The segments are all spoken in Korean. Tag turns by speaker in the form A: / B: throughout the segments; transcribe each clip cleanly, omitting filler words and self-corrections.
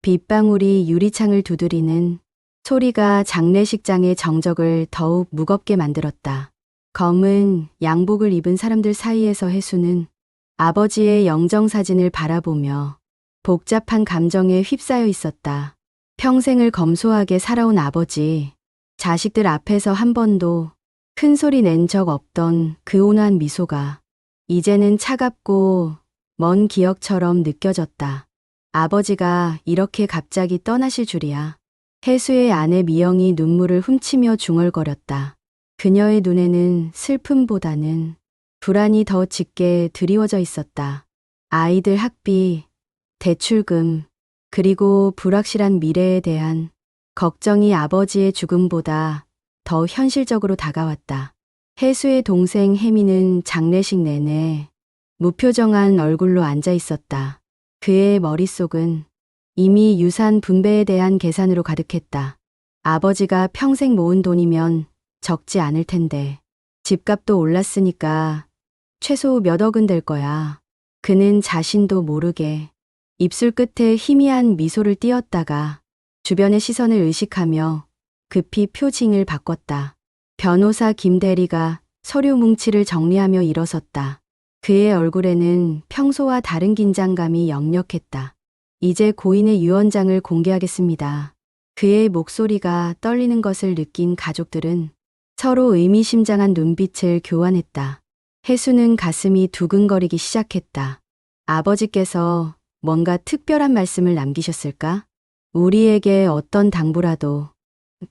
A: 빗방울이 유리창을 두드리는 소리가 장례식장의 정적을 더욱 무겁게 만들었다. 검은 양복을 입은 사람들 사이에서 혜수는 아버지의 영정사진을 바라보며 복잡한 감정에 휩싸여 있었다. 평생을 검소하게 살아온 아버지, 자식들 앞에서 한 번도 큰 소리 낸 적 없던 그 온화한 미소가 이제는 차갑고 먼 기억처럼 느껴졌다. 아버지가 이렇게 갑자기 떠나실 줄이야. 혜수의 아내 미영이 눈물을 훔치며 중얼거렸다. 그녀의 눈에는 슬픔보다는 불안이 더 짙게 드리워져 있었다. 아이들 학비, 대출금, 그리고 불확실한 미래에 대한 걱정이 아버지의 죽음보다 더 현실적으로 다가왔다. 혜수의 동생 혜미는 장례식 내내 무표정한 얼굴로 앉아 있었다. 그의 머릿속은 이미 유산 분배에 대한 계산으로 가득했다. 아버지가 평생 모은 돈이면 적지 않을 텐데 집값도 올랐으니까 최소 몇 억은 될 거야. 그는 자신도 모르게 입술 끝에 희미한 미소를 띄었다가 주변의 시선을 의식하며 급히 표징을 바꿨다. 변호사 김대리가 서류 뭉치를 정리하며 일어섰다. 그의 얼굴에는 평소와 다른 긴장감이 역력했다. 이제 고인의 유언장을 공개하겠습니다. 그의 목소리가 떨리는 것을 느낀 가족들은 서로 의미심장한 눈빛을 교환했다. 혜수는 가슴이 두근거리기 시작했다. 아버지께서 뭔가 특별한 말씀을 남기셨을까? 우리에게 어떤 당부라도.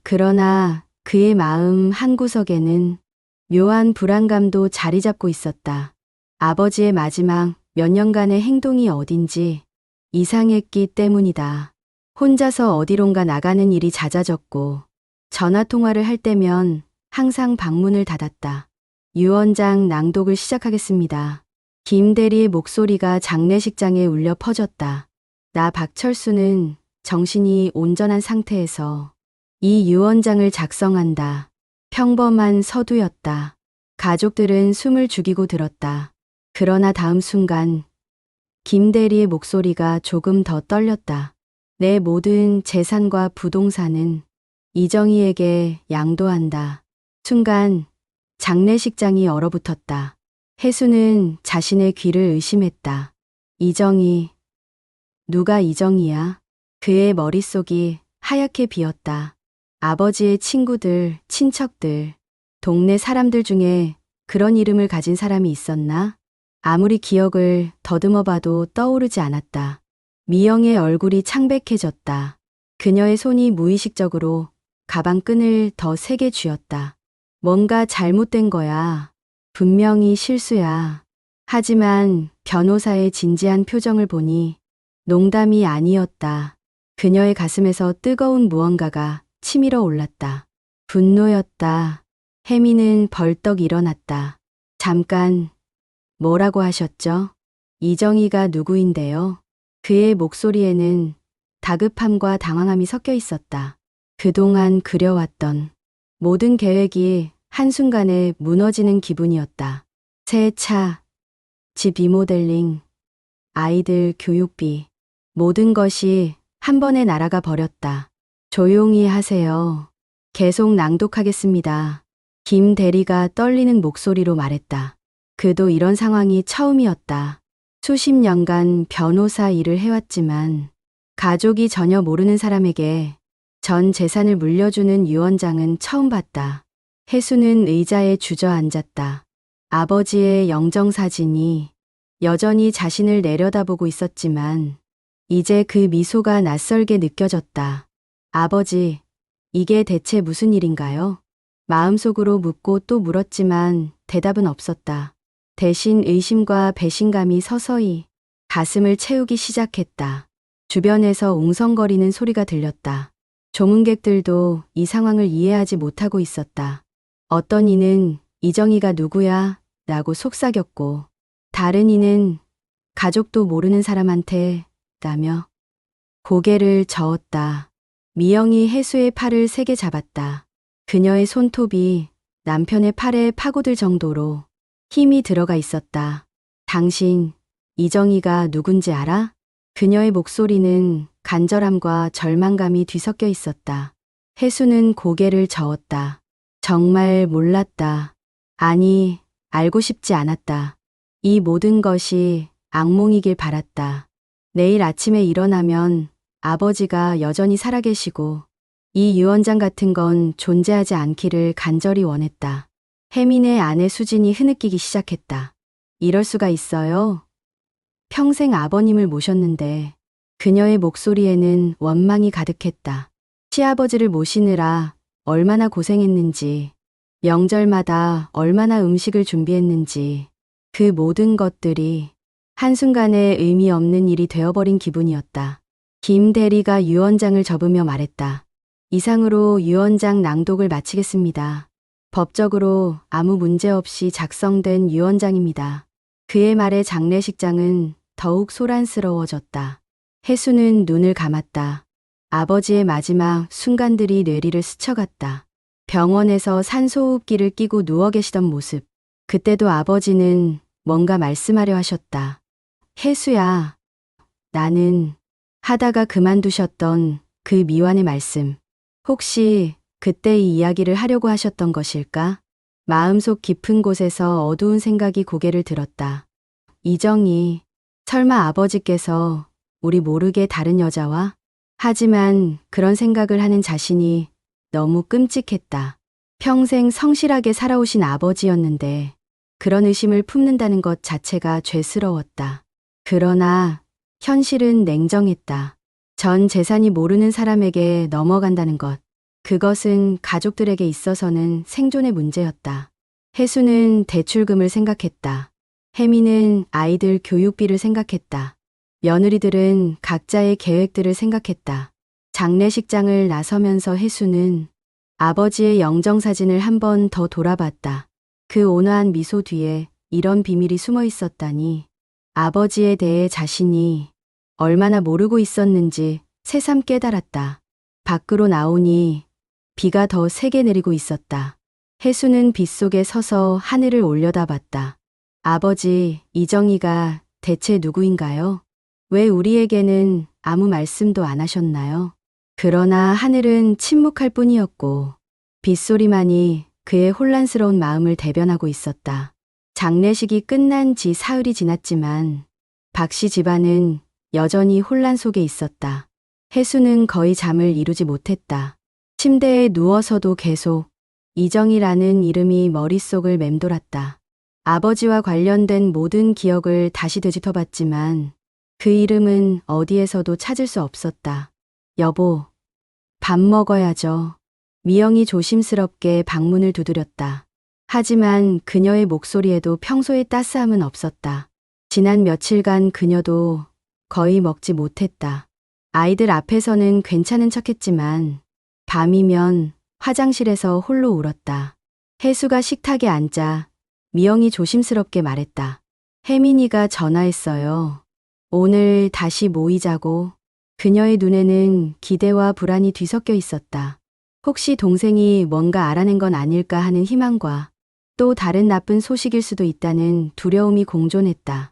A: 그러나 그의 마음 한구석에는 묘한 불안감도 자리 잡고 있었다. 아버지의 마지막 몇 년간의 행동이 어딘지 이상했기 때문이다. 혼자서 어디론가 나가는 일이 잦아졌고 전화통화를 할 때면 항상 방문을 닫았다. 유언장 낭독을 시작하겠습니다. 김 대리의 목소리가 장례식장에 울려 퍼졌다. 나 박철수는 정신이 온전한 상태에서 이 유언장을 작성한다. 평범한 서두였다. 가족들은 숨을 죽이고 들었다. 그러나 다음 순간 김 대리의 목소리가 조금 더 떨렸다. 내 모든 재산과 부동산은 이정희에게 양도한다. 순간 장례식장이 얼어붙었다. 혜수는 자신의 귀를 의심했다. 이정희, 누가 이정희야? 그의 머릿속이 하얗게 비었다. 아버지의 친구들, 친척들, 동네 사람들 중에 그런 이름을 가진 사람이 있었나? 아무리 기억을 더듬어 봐도 떠오르지 않았다. 미영의 얼굴이 창백해졌다. 그녀의 손이 무의식적으로 가방 끈을 더 세게 쥐었다. 뭔가 잘못된 거야. 분명히 실수야. 하지만 변호사의 진지한 표정을 보니 농담이 아니었다. 그녀의 가슴에서 뜨거운 무언가가 치밀어 올랐다. 분노였다. 혜미는 벌떡 일어났다. 잠깐, 뭐라고 하셨죠? 이정희가 누구인데요? 그의 목소리에는 다급함과 당황함이 섞여 있었다. 그동안 그려왔던 모든 계획이 한순간에 무너지는 기분이었다. 새 차, 집 리모델링, 아이들 교육비, 모든 것이 한 번에 날아가 버렸다. 조용히 하세요. 계속 낭독하겠습니다. 김 대리가 떨리는 목소리로 말했다. 그도 이런 상황이 처음이었다. 수십 년간 변호사 일을 해왔지만 가족이 전혀 모르는 사람에게 전 재산을 물려주는 유언장은 처음 봤다. 혜수는 의자에 주저앉았다. 아버지의 영정사진이 여전히 자신을 내려다보고 있었지만 이제 그 미소가 낯설게 느껴졌다. 아버지, 이게 대체 무슨 일인가요? 마음속으로 묻고 또 물었지만 대답은 없었다. 대신 의심과 배신감이 서서히 가슴을 채우기 시작했다. 주변에서 웅성거리는 소리가 들렸다. 조문객들도 이 상황을 이해하지 못하고 있었다. 어떤 이는 이정희가 누구야? 라고 속삭였고 다른 이는 가족도 모르는 사람한테 라며 고개를 저었다. 미영이 혜수의 팔을 세게 잡았다. 그녀의 손톱이 남편의 팔에 파고들 정도로 힘이 들어가 있었다. 당신, 이정희가 누군지 알아? 그녀의 목소리는 간절함과 절망감이 뒤섞여 있었다. 혜수는 고개를 저었다. 정말 몰랐다. 아니, 알고 싶지 않았다. 이 모든 것이 악몽이길 바랐다. 내일 아침에 일어나면 아버지가 여전히 살아계시고 이 유언장 같은 건 존재하지 않기를 간절히 원했다. 혜민의 아내 수진이 흐느끼기 시작했다. 이럴 수가 있어요? 평생 아버님을 모셨는데 그녀의 목소리에는 원망이 가득했다. 시아버지를 모시느라 얼마나 고생했는지, 명절마다 얼마나 음식을 준비했는지, 그 모든 것들이 한순간에 의미 없는 일이 되어버린 기분이었다. 김 대리가 유언장을 접으며 말했다. 이상으로 유언장 낭독을 마치겠습니다. 법적으로 아무 문제 없이 작성된 유언장입니다. 그의 말에 장례식장은 더욱 소란스러워졌다. 혜수는 눈을 감았다. 아버지의 마지막 순간들이 뇌리를 스쳐갔다. 병원에서 산소호흡기를 끼고 누워 계시던 모습. 그때도 아버지는 뭔가 말씀하려 하셨다. 혜수야, 나는 하다가 그만두셨던 그 미완의 말씀. 혹시 그때 이 이야기를 하려고 하셨던 것일까? 마음속 깊은 곳에서 어두운 생각이 고개를 들었다. 이정희, 설마 아버지께서 우리 모르게 다른 여자와? 하지만 그런 생각을 하는 자신이 너무 끔찍했다. 평생 성실하게 살아오신 아버지였는데 그런 의심을 품는다는 것 자체가 죄스러웠다. 그러나 현실은 냉정했다. 전 재산이 모르는 사람에게 넘어간다는 것. 그것은 가족들에게 있어서는 생존의 문제였다. 혜수는 대출금을 생각했다. 혜미는 아이들 교육비를 생각했다. 며느리들은 각자의 계획들을 생각했다. 장례식장을 나서면서 혜수는 아버지의 영정사진을 한 번 더 돌아봤다. 그 온화한 미소 뒤에 이런 비밀이 숨어 있었다니. 아버지에 대해 자신이 얼마나 모르고 있었는지 새삼 깨달았다. 밖으로 나오니 비가 더 세게 내리고 있었다. 혜수는 빗속에 서서 하늘을 올려다봤다. 아버지, 이정희가 대체 누구인가요? 왜 우리에게는 아무 말씀도 안 하셨나요? 그러나 하늘은 침묵할 뿐이었고 빗소리만이 그의 혼란스러운 마음을 대변하고 있었다. 장례식이 끝난 지 사흘이 지났지만 박씨 집안은 여전히 혼란 속에 있었다. 혜수는 거의 잠을 이루지 못했다. 침대에 누워서도 계속 이정희라는 이름이 머릿속을 맴돌았다. 아버지와 관련된 모든 기억을 다시 되짚어봤지만 그 이름은 어디에서도 찾을 수 없었다. 여보, 밥 먹어야죠. 미영이 조심스럽게 방문을 두드렸다. 하지만 그녀의 목소리에도 평소의 따스함은 없었다. 지난 며칠간 그녀도 거의 먹지 못했다. 아이들 앞에서는 괜찮은 척했지만 밤이면 화장실에서 홀로 울었다. 혜수가 식탁에 앉자 미영이 조심스럽게 말했다. 혜민이가 전화했어요. 오늘 다시 모이자고. 그녀의 눈에는 기대와 불안이 뒤섞여 있었다. 혹시 동생이 뭔가 알아낸 건 아닐까 하는 희망과 또 다른 나쁜 소식일 수도 있다는 두려움이 공존했다.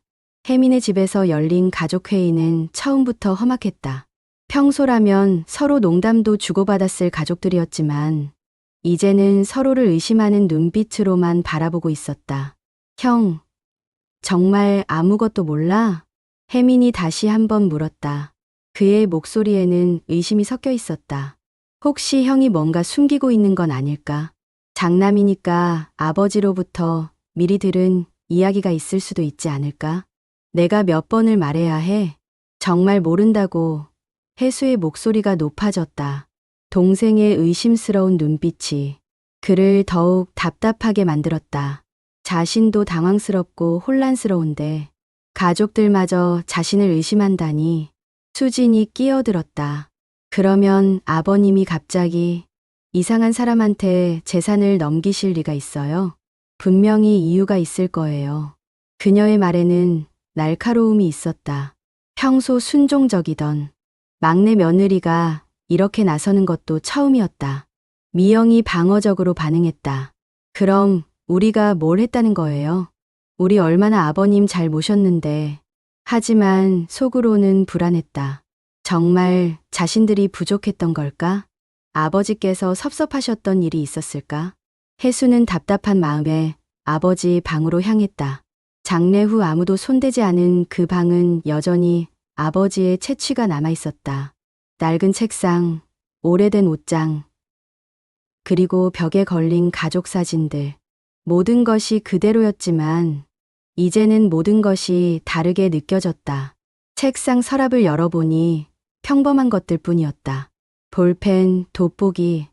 A: 혜민의 집에서 열린 가족회의는 처음부터 험악했다. 평소라면 서로 농담도 주고받았을 가족들이었지만 이제는 서로를 의심하는 눈빛으로만 바라보고 있었다. 형, 정말 아무것도 몰라? 혜민이 다시 한번 물었다. 그의 목소리에는 의심이 섞여 있었다. 혹시 형이 뭔가 숨기고 있는 건 아닐까? 장남이니까 아버지로부터 미리 들은 이야기가 있을 수도 있지 않을까? 내가 몇 번을 말해야 해. 정말 모른다고. 혜수의 목소리가 높아졌다. 동생의 의심스러운 눈빛이 그를 더욱 답답하게 만들었다. 자신도 당황스럽고 혼란스러운데 가족들마저 자신을 의심한다니. 수진이 끼어들었다. 그러면 아버님이 갑자기 이상한 사람한테 재산을 넘기실 리가 있어요? 분명히 이유가 있을 거예요. 그녀의 말에는 날카로움이 있었다. 평소 순종적이던 막내 며느리가 이렇게 나서는 것도 처음이었다. 미영이 방어적으로 반응했다. 그럼 우리가 뭘 했다는 거예요? 우리 얼마나 아버님 잘 모셨는데 하지만 속으로는 불안했다. 정말 자신들이 부족했던 걸까? 아버지께서 섭섭하셨던 일이 있었을까? 혜수는 답답한 마음에 아버지 방으로 향했다. 장례 후 아무도 손대지 않은 그 방은 여전히 아버지의 채취가 남아 있었다. 낡은 책상, 오래된 옷장, 그리고 벽에 걸린 가족 사진들. 모든 것이 그대로였지만 이제는 모든 것이 다르게 느껴졌다. 책상 서랍을 열어보니 평범한 것들 뿐이었다. 볼펜, 돋보기,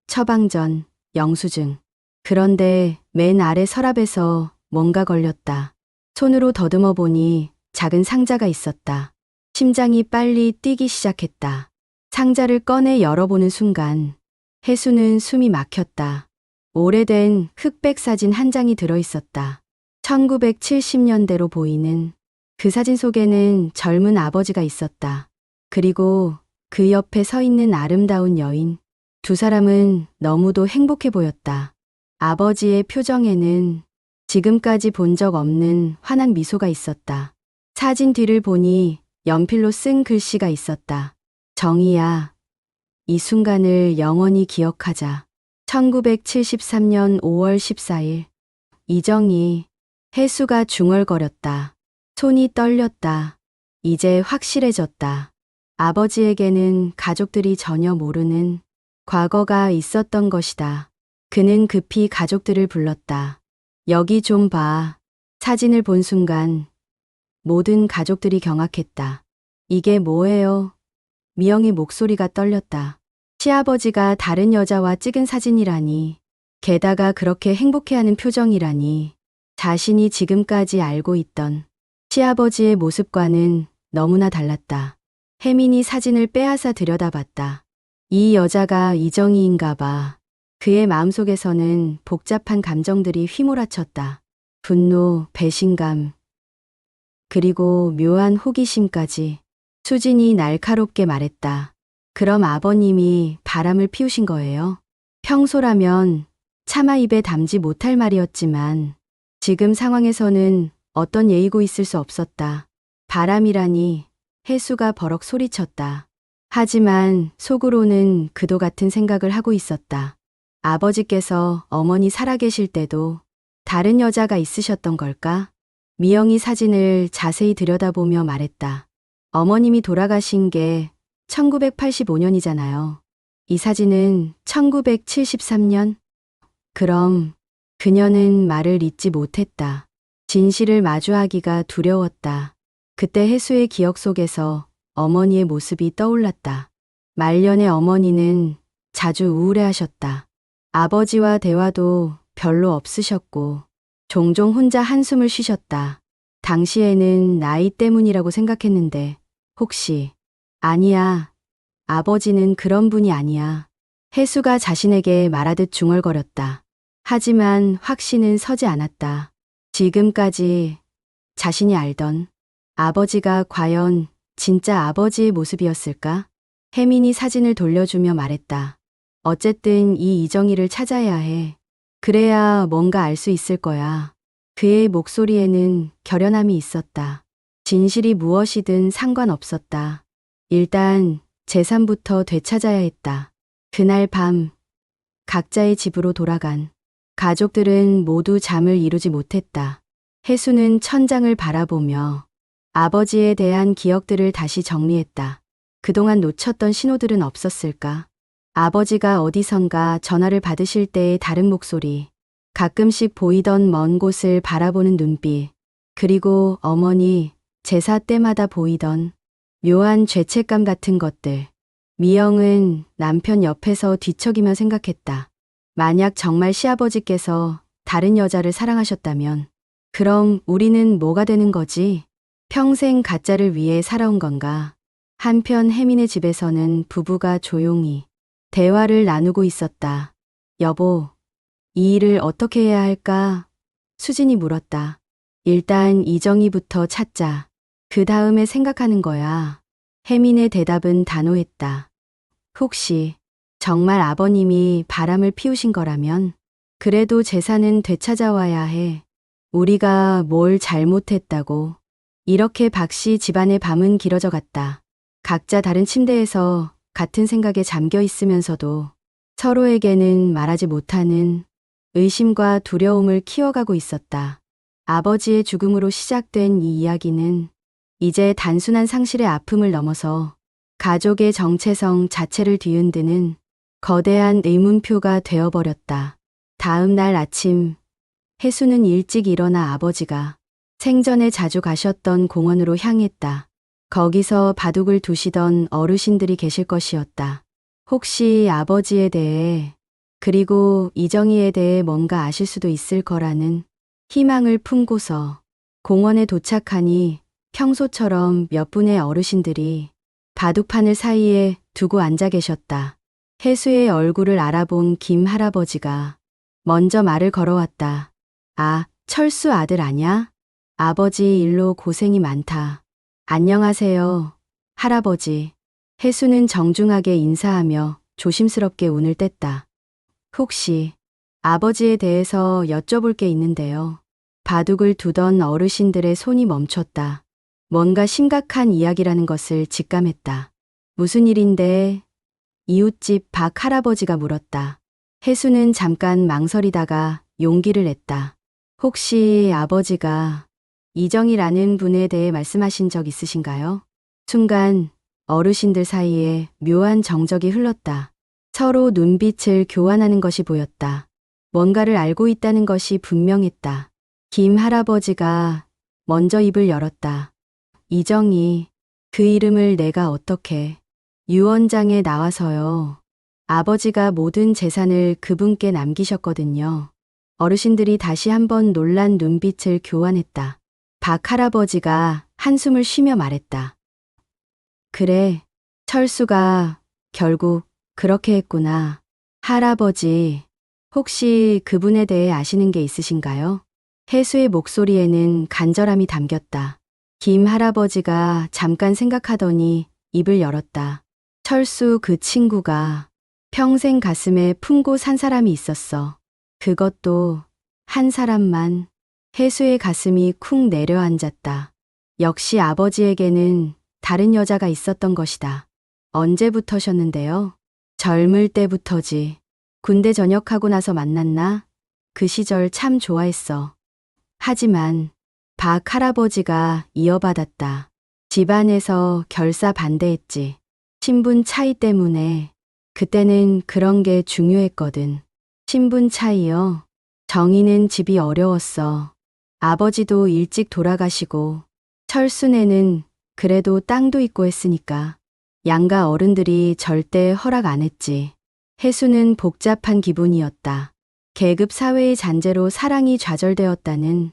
A: 처방전, 영수증. 그런데 맨 아래 서랍에서 뭔가 걸렸다. 손으로 더듬어 보니 작은 상자가 있었다. 심장이 빨리 뛰기 시작했다. 상자를 꺼내 열어보는 순간 혜수는 숨이 막혔다. 오래된 흑백 사진 한 장이 들어있었다. 1970년대로 보이는 그 사진 속에는 젊은 아버지가 있었다. 그리고 그 옆에 서 있는 아름다운 여인. 두 사람은 너무도 행복해 보였다. 아버지의 표정에는 지금까지 본 적 없는 환한 미소가 있었다. 사진 뒤를 보니 연필로 쓴 글씨가 있었다. 정희야, 이 순간을 영원히 기억하자. 1973년 5월 14일. 이정희. 혜수가 중얼거렸다. 손이 떨렸다. 이제 확실해졌다. 아버지에게는 가족들이 전혀 모르는 과거가 있었던 것이다. 그는 급히 가족들을 불렀다. 여기 좀 봐. 사진을 본 순간 모든 가족들이 경악했다. 이게 뭐예요? 미영의 목소리가 떨렸다. 시아버지가 다른 여자와 찍은 사진이라니. 게다가 그렇게 행복해하는 표정이라니. 자신이 지금까지 알고 있던 시아버지의 모습과는 너무나 달랐다. 혜민이 사진을 빼앗아 들여다봤다. 이 여자가 이정희인가 봐. 그의 마음속에서는 복잡한 감정들이 휘몰아쳤다. 분노, 배신감, 그리고 묘한 호기심까지. 수진이 날카롭게 말했다. 그럼 아버님이 바람을 피우신 거예요? 평소라면 차마 입에 담지 못할 말이었지만 지금 상황에서는 어떤 예의고 있을 수 없었다. 바람이라니. 혜수가 버럭 소리쳤다. 하지만 속으로는 그도 같은 생각을 하고 있었다. 아버지께서 어머니 살아계실 때도 다른 여자가 있으셨던 걸까? 미영이 사진을 자세히 들여다보며 말했다. 어머님이 돌아가신 게 1985년이잖아요. 이 사진은 1973년? 그럼 그녀는 말을 잇지 못했다. 진실을 마주하기가 두려웠다. 그때 혜수의 기억 속에서 어머니의 모습이 떠올랐다. 말년의 어머니는 자주 우울해하셨다. 아버지와 대화도 별로 없으셨고 종종 혼자 한숨을 쉬셨다. 당시에는 나이 때문이라고 생각했는데 혹시 아니야. 아버지는 그런 분이 아니야. 혜수가 자신에게 말하듯 중얼거렸다. 하지만 확신은 서지 않았다. 지금까지 자신이 알던 아버지가 과연 진짜 아버지의 모습이었을까? 혜민이 사진을 돌려주며 말했다. 어쨌든 이 이정희를 찾아야 해. 그래야 뭔가 알 수 있을 거야. 그의 목소리에는 결연함이 있었다. 진실이 무엇이든 상관없었다. 일단 재산부터 되찾아야 했다. 그날 밤 각자의 집으로 돌아간 가족들은 모두 잠을 이루지 못했다. 혜수는 천장을 바라보며 아버지에 대한 기억들을 다시 정리했다. 그동안 놓쳤던 신호들은 없었을까? 아버지가 어디선가 전화를 받으실 때의 다른 목소리, 가끔씩 보이던 먼 곳을 바라보는 눈빛, 그리고 어머니 제사 때마다 보이던 묘한 죄책감 같은 것들. 미영은 남편 옆에서 뒤척이며 생각했다. 만약 정말 시아버지께서 다른 여자를 사랑하셨다면 그럼 우리는 뭐가 되는 거지? 평생 가짜를 위해 살아온 건가? 한편 혜민의 집에서는 부부가 조용히 대화를 나누고 있었다. 여보, 이 일을 어떻게 해야 할까? 수진이 물었다. 일단 이정희부터 찾자. 그 다음에 생각하는 거야. 혜민의 대답은 단호했다. 혹시 정말 아버님이 바람을 피우신 거라면 그래도 재산은 되찾아와야 해. 우리가 뭘 잘못했다고 이렇게 박씨 집안의 밤은 길어져 갔다. 각자 다른 침대에서 같은 생각에 잠겨 있으면서도 서로에게는 말하지 못하는 의심과 두려움을 키워가고 있었다. 아버지의 죽음으로 시작된 이 이야기는 이제 단순한 상실의 아픔을 넘어서 가족의 정체성 자체를 뒤흔드는 거대한 의문표가 되어버렸다. 다음 날 아침, 혜수는 일찍 일어나 아버지가 생전에 자주 가셨던 공원으로 향했다. 거기서 바둑을 두시던 어르신들이 계실 것이었다. 혹시 아버지에 대해 그리고 이정희에 대해 뭔가 아실 수도 있을 거라는 희망을 품고서 공원에 도착하니 평소처럼 몇 분의 어르신들이 바둑판을 사이에 두고 앉아 계셨다. 혜수의 얼굴을 알아본 김 할아버지가 먼저 말을 걸어왔다. 아, 철수 아들 아냐? 아버지 일로 고생이 많다. 안녕하세요, 할아버지. 혜수는 정중하게 인사하며 조심스럽게 운을 뗐다. 혹시 아버지에 대해서 여쭤볼 게 있는데요. 바둑을 두던 어르신들의 손이 멈췄다. 뭔가 심각한 이야기라는 것을 직감했다. 무슨 일인데? 이웃집 박 할아버지가 물었다. 혜수는 잠깐 망설이다가 용기를 냈다. 혹시 아버지가 이정희라는 분에 대해 말씀하신 적 있으신가요? 순간 어르신들 사이에 묘한 정적이 흘렀다. 서로 눈빛을 교환하는 것이 보였다. 뭔가를 알고 있다는 것이 분명했다. 김 할아버지가 먼저 입을 열었다. 이정희, 그 이름을 내가 어떻게? 유언장에 나와서요. 아버지가 모든 재산을 그분께 남기셨거든요. 어르신들이 다시 한번 놀란 눈빛을 교환했다. 박 할아버지가 한숨을 쉬며 말했다. 그래, 철수가 결국 그렇게 했구나. 할아버지, 혹시 그분에 대해 아시는 게 있으신가요? 혜수의 목소리에는 간절함이 담겼다. 김 할아버지가 잠깐 생각하더니 입을 열었다. 철수 그 친구가 평생 가슴에 품고 산 사람이 있었어. 그것도 한 사람만. 혜수의 가슴이 쿵 내려앉았다. 역시 아버지에게는 다른 여자가 있었던 것이다. 언제부터셨는데요? 젊을 때부터지. 군대 전역하고 나서 만났나? 그 시절 참 좋아했어. 하지만 박 할아버지가 이어받았다. 집안에서 결사 반대했지. 신분 차이 때문에. 그때는 그런 게 중요했거든. 신분 차이요? 정희는 집이 어려웠어. 아버지도 일찍 돌아가시고 철순애는 그래도 땅도 있고 했으니까 양가 어른들이 절대 허락 안 했지. 혜수는 복잡한 기분이었다. 계급 사회의 잔재로 사랑이 좌절되었다는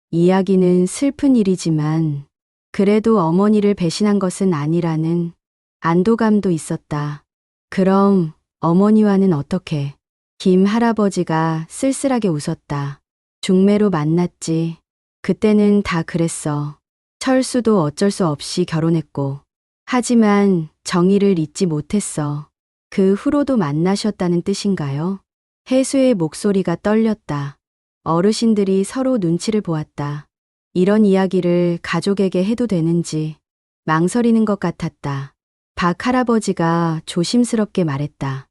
A: 이야기는 슬픈 일이지만 그래도 어머니를 배신한 것은 아니라는 안도감도 있었다. 그럼 어머니와는 어떻게? 김 할아버지가 쓸쓸하게 웃었다. 중매로 만났지. 그때는 다 그랬어. 철수도 어쩔 수 없이 결혼했고. 하지만 정희를 잊지 못했어. 그 후로도 만나셨다는 뜻인가요? 혜수의 목소리가 떨렸다. 어르신들이 서로 눈치를 보았다. 이런 이야기를 가족에게 해도 되는지 망설이는 것 같았다. 박 할아버지가 조심스럽게 말했다.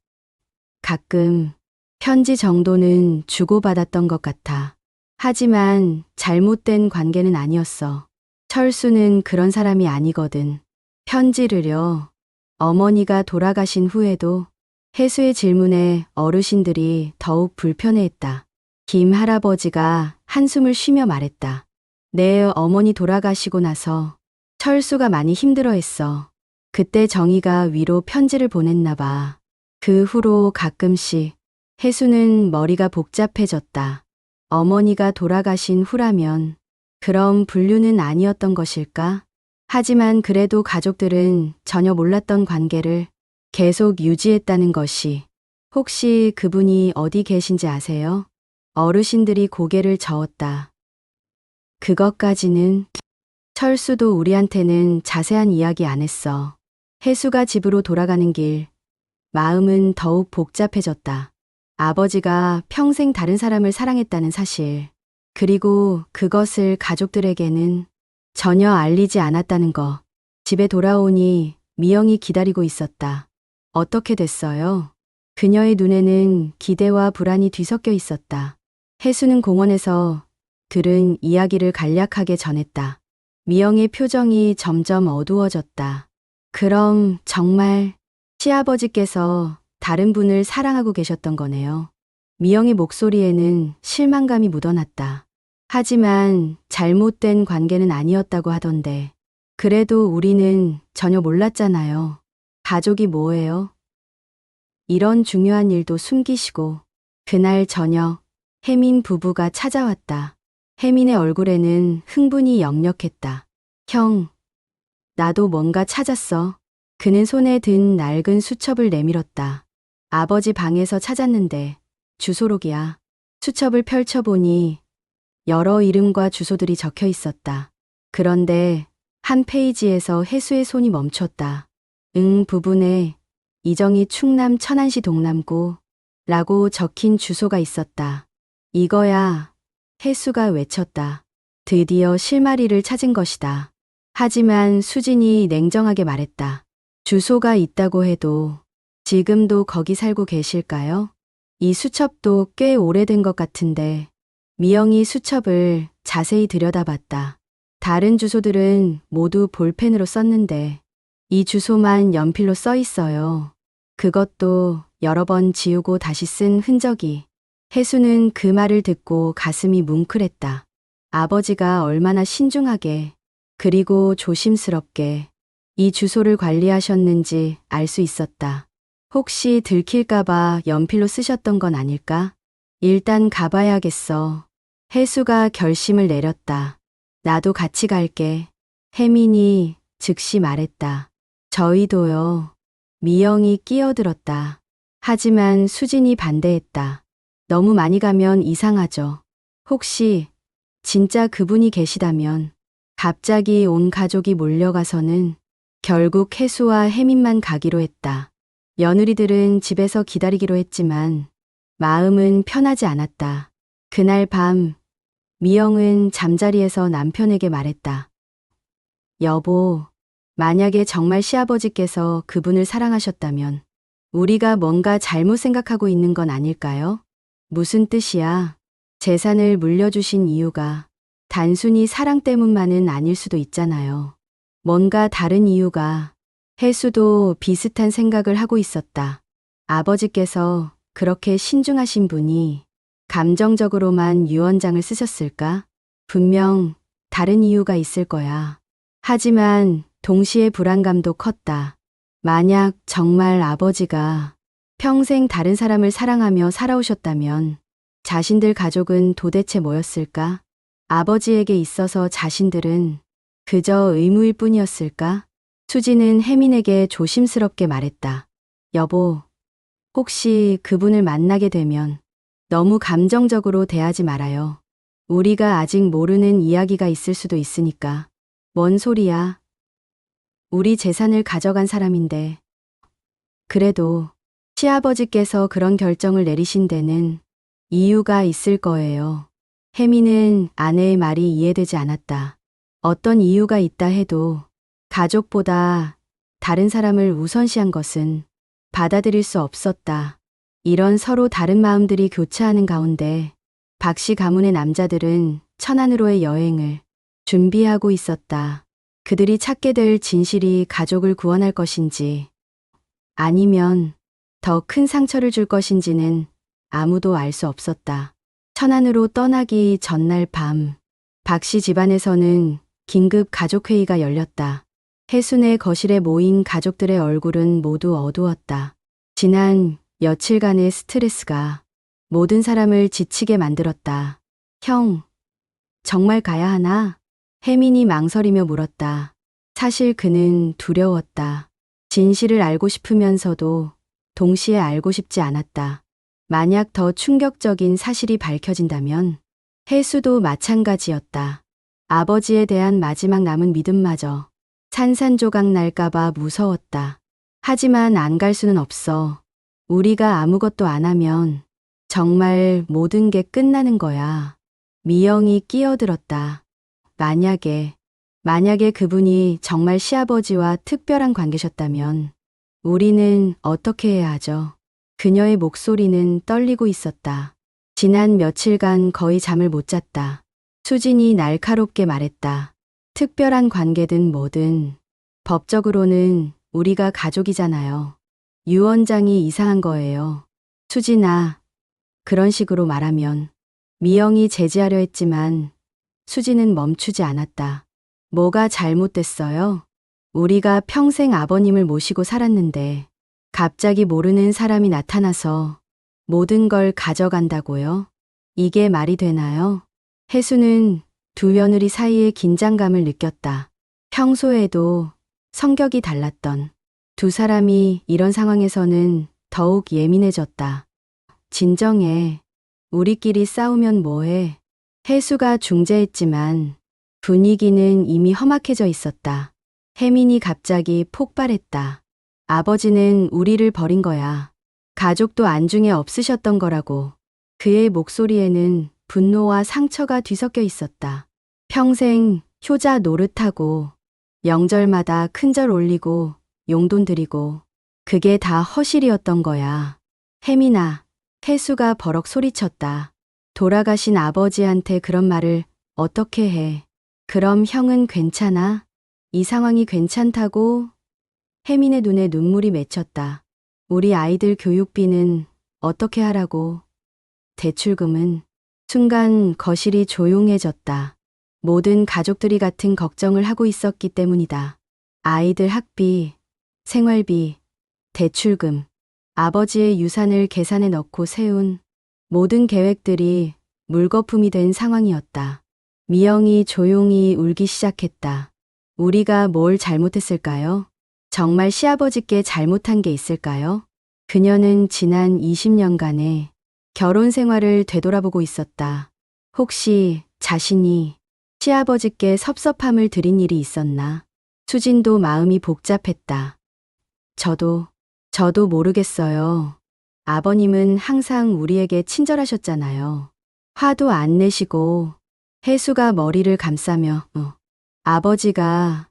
A: 가끔 편지 정도는 주고받았던 것 같아. 하지만 잘못된 관계는 아니었어. 철수는 그런 사람이 아니거든. 편지를요. 어머니가 돌아가신 후에도. 혜수의 질문에 어르신들이 더욱 불편해했다. 김 할아버지가 한숨을 쉬며 말했다. 내 어머니 돌아가시고 나서 철수가 많이 힘들어했어. 그때 정희가 위로 편지를 보냈나 봐. 그 후로 가끔씩. 혜수는 머리가 복잡해졌다. 어머니가 돌아가신 후라면 그럼 분류는 아니었던 것일까? 하지만 그래도 가족들은 전혀 몰랐던 관계를 계속 유지했다는 것이. 혹시 그분이 어디 계신지 아세요? 어르신들이 고개를 저었다. 그것까지는. 철수도 우리한테는 자세한 이야기 안 했어. 혜수가 집으로 돌아가는 길, 마음은 더욱 복잡해졌다. 아버지가 평생 다른 사람을 사랑했다는 사실, 그리고 그것을 가족들에게는 전혀 알리지 않았다는 거. 집에 돌아오니 미영이 기다리고 있었다. 어떻게 됐어요? 그녀의 눈에는 기대와 불안이 뒤섞여 있었다. 혜수는 공원에서 들은 이야기를 간략하게 전했다. 미영의 표정이 점점 어두워졌다. 그럼 정말 시아버지께서 다른 분을 사랑하고 계셨던 거네요. 미영의 목소리에는 실망감이 묻어났다. 하지만 잘못된 관계는 아니었다고 하던데. 그래도 우리는 전혀 몰랐잖아요. 가족이 뭐예요? 이런 중요한 일도 숨기시고. 그날 저녁 혜민 부부가 찾아왔다. 혜민의 얼굴에는 흥분이 역력했다. 형, 나도 뭔가 찾았어. 그는 손에 든 낡은 수첩을 내밀었다. 아버지 방에서 찾았는데 주소록이야. 수첩을 펼쳐보니 여러 이름과 주소들이 적혀 있었다. 그런데 한 페이지에서 혜수의 손이 멈췄다. 부분에 이정희 충남 천안시 동남구 라고 적힌 주소가 있었다. 이거야. 혜수가 외쳤다. 드디어 실마리를 찾은 것이다. 하지만 수진이 냉정하게 말했다. 주소가 있다고 해도 지금도 거기 살고 계실까요? 이 수첩도 꽤 오래된 것 같은데. 미영이 수첩을 자세히 들여다봤다. 다른 주소들은 모두 볼펜으로 썼는데 이 주소만 연필로 써 있어요. 그것도 여러 번 지우고 다시 쓴 흔적이. 혜수는 그 말을 듣고 가슴이 뭉클했다. 아버지가 얼마나 신중하게 그리고 조심스럽게 이 주소를 관리하셨는지 알 수 있었다. 혹시 들킬까봐 연필로 쓰셨던 건 아닐까? 일단 가봐야겠어. 혜수가 결심을 내렸다. 나도 같이 갈게. 혜민이 즉시 말했다. 저희도요. 미영이 끼어들었다. 하지만 수진이 반대했다. 너무 많이 가면 이상하죠. 혹시 진짜 그분이 계시다면. 갑자기 온 가족이 몰려가서는 결국 혜수와 혜민만 가기로 했다. 며느리들은 집에서 기다리기로 했지만 마음은 편하지 않았다. 그날 밤 미영은 잠자리에서 남편에게 말했다. 여보, 만약에 정말 시아버지께서 그분을 사랑하셨다면 우리가 뭔가 잘못 생각하고 있는 건 아닐까요? 무슨 뜻이야? 재산을 물려주신 이유가 단순히 사랑 때문만은 아닐 수도 있잖아요. 뭔가 다른 이유가. 혜수도 비슷한 생각을 하고 있었다. 아버지께서 그렇게 신중하신 분이 감정적으로만 유언장을 쓰셨을까? 분명 다른 이유가 있을 거야. 하지만 동시에 불안감도 컸다. 만약 정말 아버지가 평생 다른 사람을 사랑하며 살아오셨다면 자신들 가족은 도대체 뭐였을까? 아버지에게 있어서 자신들은 그저 의무일 뿐이었을까? 수지는 혜민에게 조심스럽게 말했다. 여보, 혹시 그분을 만나게 되면 너무 감정적으로 대하지 말아요. 우리가 아직 모르는 이야기가 있을 수도 있으니까. 뭔 소리야? 우리 재산을 가져간 사람인데. 그래도 시아버지께서 그런 결정을 내리신 데는 이유가 있을 거예요. 혜미는 아내의 말이 이해되지 않았다. 어떤 이유가 있다 해도 가족보다 다른 사람을 우선시한 것은 받아들일 수 없었다. 이런 서로 다른 마음들이 교차하는 가운데 박씨 가문의 남자들은 천안으로의 여행을 준비하고 있었다. 그들이 찾게 될 진실이 가족을 구원할 것인지 아니면 더 큰 상처를 줄 것인지는 아무도 알 수 없었다. 천안으로 떠나기 전날 밤 박씨 집안에서는 긴급 가족회의가 열렸다. 혜순의 거실에 모인 가족들의 얼굴은 모두 어두웠다. 지난 며칠간의 스트레스가 모든 사람을 지치게 만들었다. 형, 정말 가야 하나? 혜민이 망설이며 물었다. 사실 그는 두려웠다. 진실을 알고 싶으면서도 동시에 알고 싶지 않았다. 만약 더 충격적인 사실이 밝혀진다면 혜수도 마찬가지였다. 아버지에 대한 마지막 남은 믿음마저 산산조각 날까봐 무서웠다. 하지만 안 갈 수는 없어. 우리가 아무것도 안 하면 정말 모든 게 끝나는 거야. 미영이 끼어들었다. 만약에 만약에 그분이 정말 시아버지와 특별한 관계셨다면 우리는 어떻게 해야 하죠? 그녀의 목소리는 떨리고 있었다. 지난 며칠간 거의 잠을 못 잤다. 수진이 날카롭게 말했다. 특별한 관계든 뭐든 법적으로는 우리가 가족이잖아요. 유 원장이 이상한 거예요. 수진아, 그런 식으로 말하면 미영이 제지하려 했지만 수진은 멈추지 않았다. 뭐가 잘못됐어요? 우리가 평생 아버님을 모시고 살았는데 갑자기 모르는 사람이 나타나서 모든 걸 가져간다고요? 이게 말이 되나요? 혜수는 두 며느리 사이의 긴장감을 느꼈다. 평소에도 성격이 달랐던 두 사람이 이런 상황에서는 더욱 예민해졌다. 진정해. 우리끼리 싸우면 뭐해? 혜수가 중재했지만 분위기는 이미 험악해져 있었다. 혜민이 갑자기 폭발했다. 아버지는 우리를 버린 거야. 가족도 안중에 없으셨던 거라고. 그의 목소리에는 분노와 상처가 뒤섞여 있었다. 평생 효자 노릇하고 명절마다 큰절 올리고 용돈 드리고 그게 다 허실이었던 거야. 혜민아, 혜수가 버럭 소리쳤다. 돌아가신 아버지한테 그런 말을 어떻게 해? 그럼 형은 괜찮아? 이 상황이 괜찮다고? 혜민의 눈에 눈물이 맺혔다. 우리 아이들 교육비는 어떻게 하라고? 대출금은? 순간 거실이 조용해졌다. 모든 가족들이 같은 걱정을 하고 있었기 때문이다. 아이들 학비, 생활비, 대출금, 아버지의 유산을 계산에 넣고 세운 모든 계획들이 물거품이 된 상황이었다. 미영이 조용히 울기 시작했다. 우리가 뭘 잘못했을까요? 정말 시아버지께 잘못한 게 있을까요? 그녀는 지난 20년간의 결혼 생활을 되돌아보고 있었다. 혹시 자신이 시아버지께 섭섭함을 드린 일이 있었나? 수진도 마음이 복잡했다. 저도 모르겠어요. 아버님은 항상 우리에게 친절하셨잖아요. 화도 안 내시고. 혜수가 머리를 감싸며 아버지가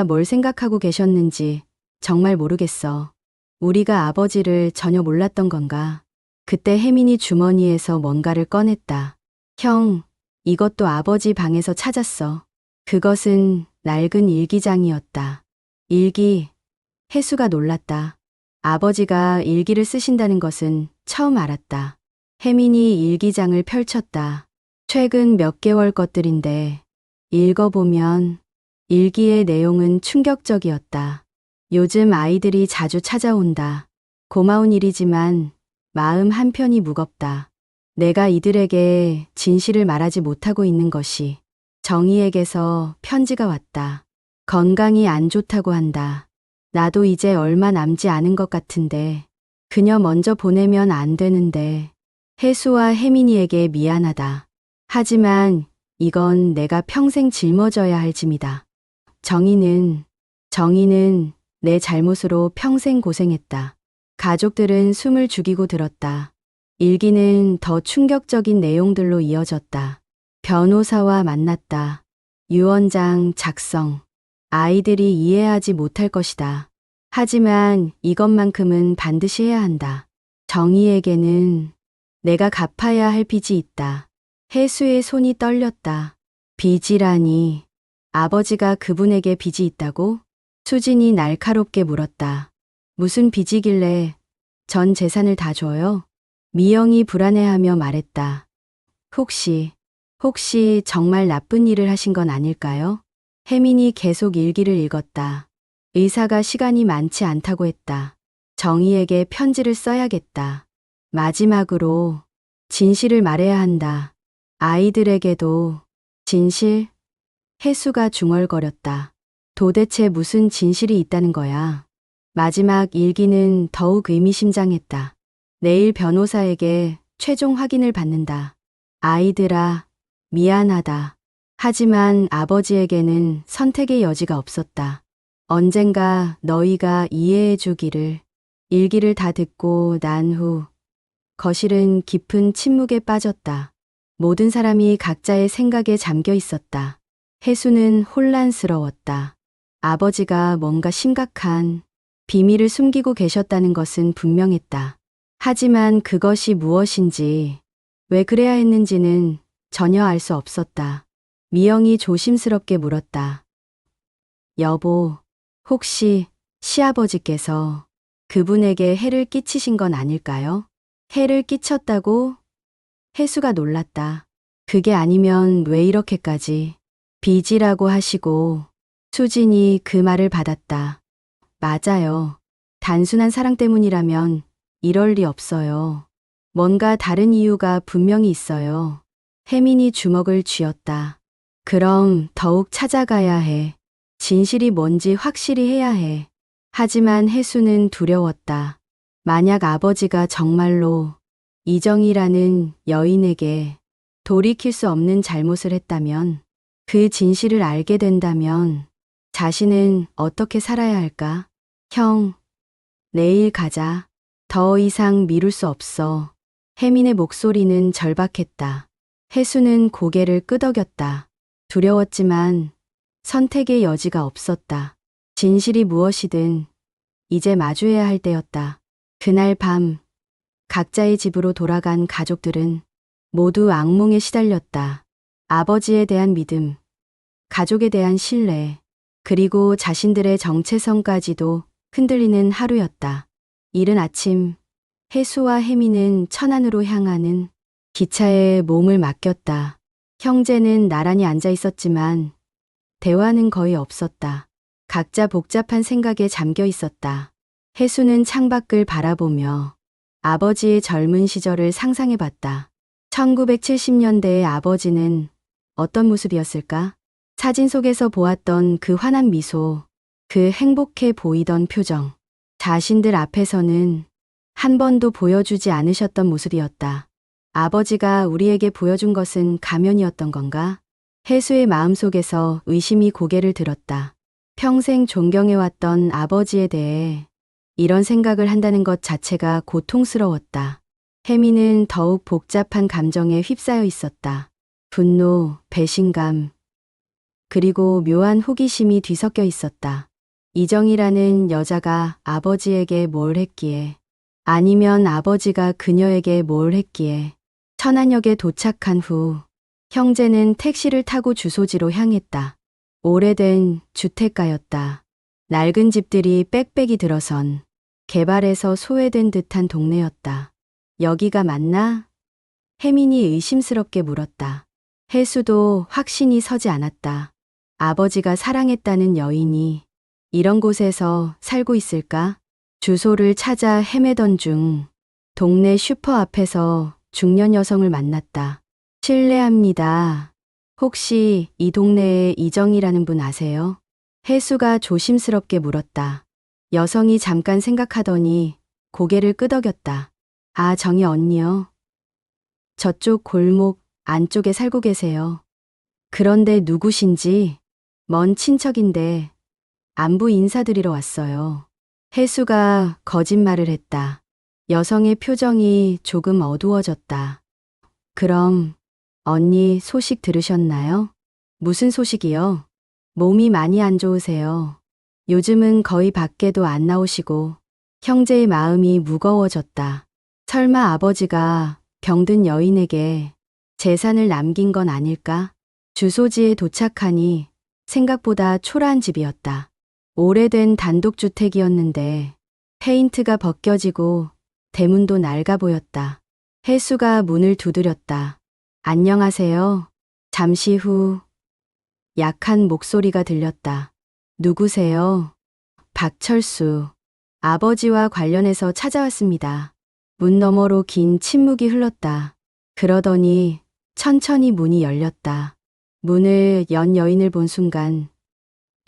A: 뭘 생각하고 계셨는지 정말 모르겠어. 우리가 아버지를 전혀 몰랐던 건가? 그때 혜민이 주머니에서 뭔가를 꺼냈다. 형, 이것도 아버지 방에서 찾았어. 그것은 낡은 일기장이었다. 일기. 혜수가 놀랐다. 아버지가 일기를 쓰신다는 것은 처음 알았다. 혜민이 일기장을 펼쳤다. 최근 몇 개월 것들인데 읽어보면 일기의 내용은 충격적이었다. 요즘 아이들이 자주 찾아온다. 고마운 일이지만 마음 한편이 무겁다. 내가 이들에게 진실을 말하지 못하고 있는 것이. 정희에게서 편지가 왔다. 건강이 안 좋다고 한다. 나도 이제 얼마 남지 않은 것 같은데 그녀 먼저 보내면 안 되는데. 혜수와 혜민이에게 미안하다. 하지만 이건 내가 평생 짊어져야 할 짐이다. 정희는 내 잘못으로 평생 고생했다. 가족들은 숨을 죽이고 들었다. 일기는 더 충격적인 내용들로 이어졌다. 변호사와 만났다. 유 원장 작성. 아이들이 이해하지 못할 것이다. 하지만 이것만큼은 반드시 해야 한다. 정희에게는 내가 갚아야 할 빚이 있다. 혜수의 손이 떨렸다. 빚이라니. 아버지가 그분에게 빚이 있다고? 수진이 날카롭게 물었다. 무슨 빚이길래 전 재산을 다 줘요? 미영이 불안해하며 말했다. 혹시 정말 나쁜 일을 하신 건 아닐까요? 혜민이 계속 일기를 읽었다. 의사가 시간이 많지 않다고 했다. 정희에게 편지를 써야겠다. 마지막으로 진실을 말해야 한다. 아이들에게도. 진실? 혜수가 중얼거렸다. 도대체 무슨 진실이 있다는 거야? 마지막 일기는 더욱 의미심장했다. 내일 변호사에게 최종 확인을 받는다. 아이들아, 미안하다. 하지만 아버지에게는 선택의 여지가 없었다. 언젠가 너희가 이해해 주기를. 일기를 다 듣고 난 후 거실은 깊은 침묵에 빠졌다. 모든 사람이 각자의 생각에 잠겨 있었다. 혜수는 혼란스러웠다. 아버지가 뭔가 심각한 비밀을 숨기고 계셨다는 것은 분명했다. 하지만 그것이 무엇인지, 왜 그래야 했는지는 전혀 알 수 없었다. 미영이 조심스럽게 물었다. 여보, 혹시 시아버지께서 그분에게 해를 끼치신 건 아닐까요? 해를 끼쳤다고? 혜수가 놀랐다. 그게 아니면 왜 이렇게까지 빚이라고 하시고 수진이 그 말을 받았다. 맞아요. 단순한 사랑 때문이라면 이럴 리 없어요. 뭔가 다른 이유가 분명히 있어요. 혜민이 주먹을 쥐었다. 그럼 더욱 찾아가야 해. 진실이 뭔지 확실히 해야 해. 하지만 혜수는 두려웠다. 만약 아버지가 정말로 이정이라는 여인에게 돌이킬 수 없는 잘못을 했다면, 그 진실을 알게 된다면 자신은 어떻게 살아야 할까? 형, 내일 가자. 더 이상 미룰 수 없어. 혜민의 목소리는 절박했다. 혜수는 고개를 끄덕였다. 두려웠지만 선택의 여지가 없었다. 진실이 무엇이든 이제 마주해야 할 때였다. 그날 밤 각자의 집으로 돌아간 가족들은 모두 악몽에 시달렸다. 아버지에 대한 믿음, 가족에 대한 신뢰, 그리고 자신들의 정체성까지도 흔들리는 하루였다. 이른 아침, 혜수와 혜미는 천안으로 향하는 기차에 몸을 맡겼다. 형제는 나란히 앉아 있었지만 대화는 거의 없었다. 각자 복잡한 생각에 잠겨 있었다. 혜수는 창밖을 바라보며 아버지의 젊은 시절을 상상해 봤다. 1970년대의 아버지는 어떤 모습이었을까? 사진 속에서 보았던 그 환한 미소, 그 행복해 보이던 표정, 자신들 앞에서는 한 번도 보여주지 않으셨던 모습이었다. 아버지가 우리에게 보여준 것은 가면이었던 건가? 혜수의 마음속에서 의심이 고개를 들었다. 평생 존경해왔던 아버지에 대해 이런 생각을 한다는 것 자체가 고통스러웠다. 혜미는 더욱 복잡한 감정에 휩싸여 있었다. 분노, 배신감, 그리고 묘한 호기심이 뒤섞여 있었다. 이정이라는 여자가 아버지에게 뭘 했기에, 아니면 아버지가 그녀에게 뭘 했기에. 천안역에 도착한 후 형제는 택시를 타고 주소지로 향했다. 오래된 주택가였다. 낡은 집들이 빽빽이 들어선 개발에서 소외된 듯한 동네였다. 여기가 맞나? 혜민이 의심스럽게 물었다. 혜수도 확신이 서지 않았다. 아버지가 사랑했다는 여인이 이런 곳에서 살고 있을까? 주소를 찾아 헤매던 중 동네 슈퍼 앞에서 중년 여성을 만났다. 실례합니다. 혹시 이 동네에 이정이라는 분 아세요? 혜수가 조심스럽게 물었다. 여성이 잠깐 생각하더니 고개를 끄덕였다. 아, 정희 언니요. 저쪽 골목 안쪽에 살고 계세요. 그런데 누구신지? 먼 친척인데 안부 인사드리러 왔어요. 혜수가 거짓말을 했다. 여성의 표정이 조금 어두워졌다. 그럼 언니 소식 들으셨나요? 무슨 소식이요? 몸이 많이 안 좋으세요. 요즘은 거의 밖에도 안 나오시고. 형제의 마음이 무거워졌다. 설마 아버지가 병든 여인에게 재산을 남긴 건 아닐까? 주소지에 도착하니 생각보다 초라한 집이었다. 오래된 단독주택이었는데 페인트가 벗겨지고 대문도 낡아 보였다. 혜수가 문을 두드렸다. 안녕하세요. 잠시 후 약한 목소리가 들렸다. 누구세요? 박철수. 아버지와 관련해서 찾아왔습니다. 문 너머로 긴 침묵이 흘렀다. 그러더니 천천히 문이 열렸다. 문을 연 여인을 본 순간